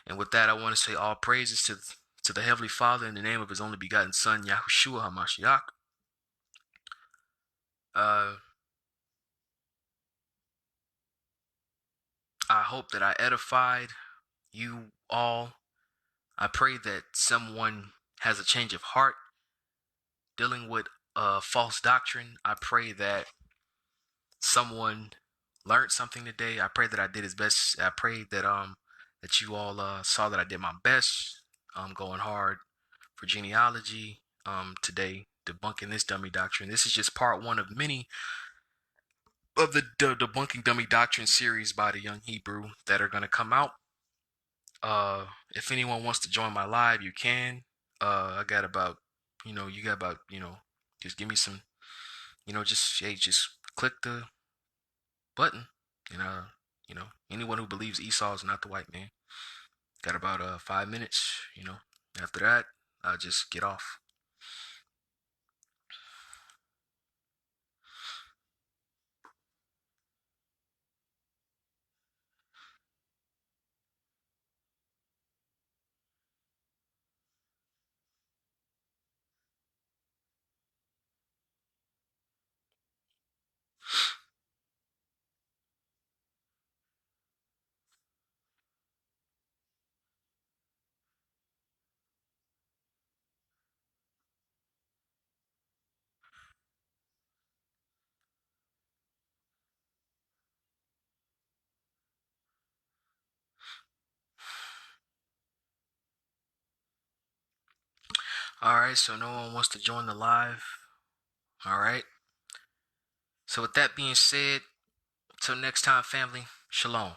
[SPEAKER 1] And with that, I want to say all praises to the Heavenly Father in the name of His only begotten Son, Yahushua HaMashiach. I hope that I edified you all. I pray that someone has a change of heart dealing with false doctrine. I pray that someone learned something today. I pray that I did his best. I pray that that you all saw that I did my best. Going hard for genealogy today, debunking this dummy doctrine. This is just part one of many of the debunking dummy doctrine series by the Young Hebrew that are going to come out. If anyone wants to join my live, you can. I got about, you got about, just give me some, just click the button. And, anyone who believes Esau is not the white man. Got about 5 minutes, After that, I'll just get off. All right, so no one wants to join the live. All right. So with that being said, till next time, family, shalom.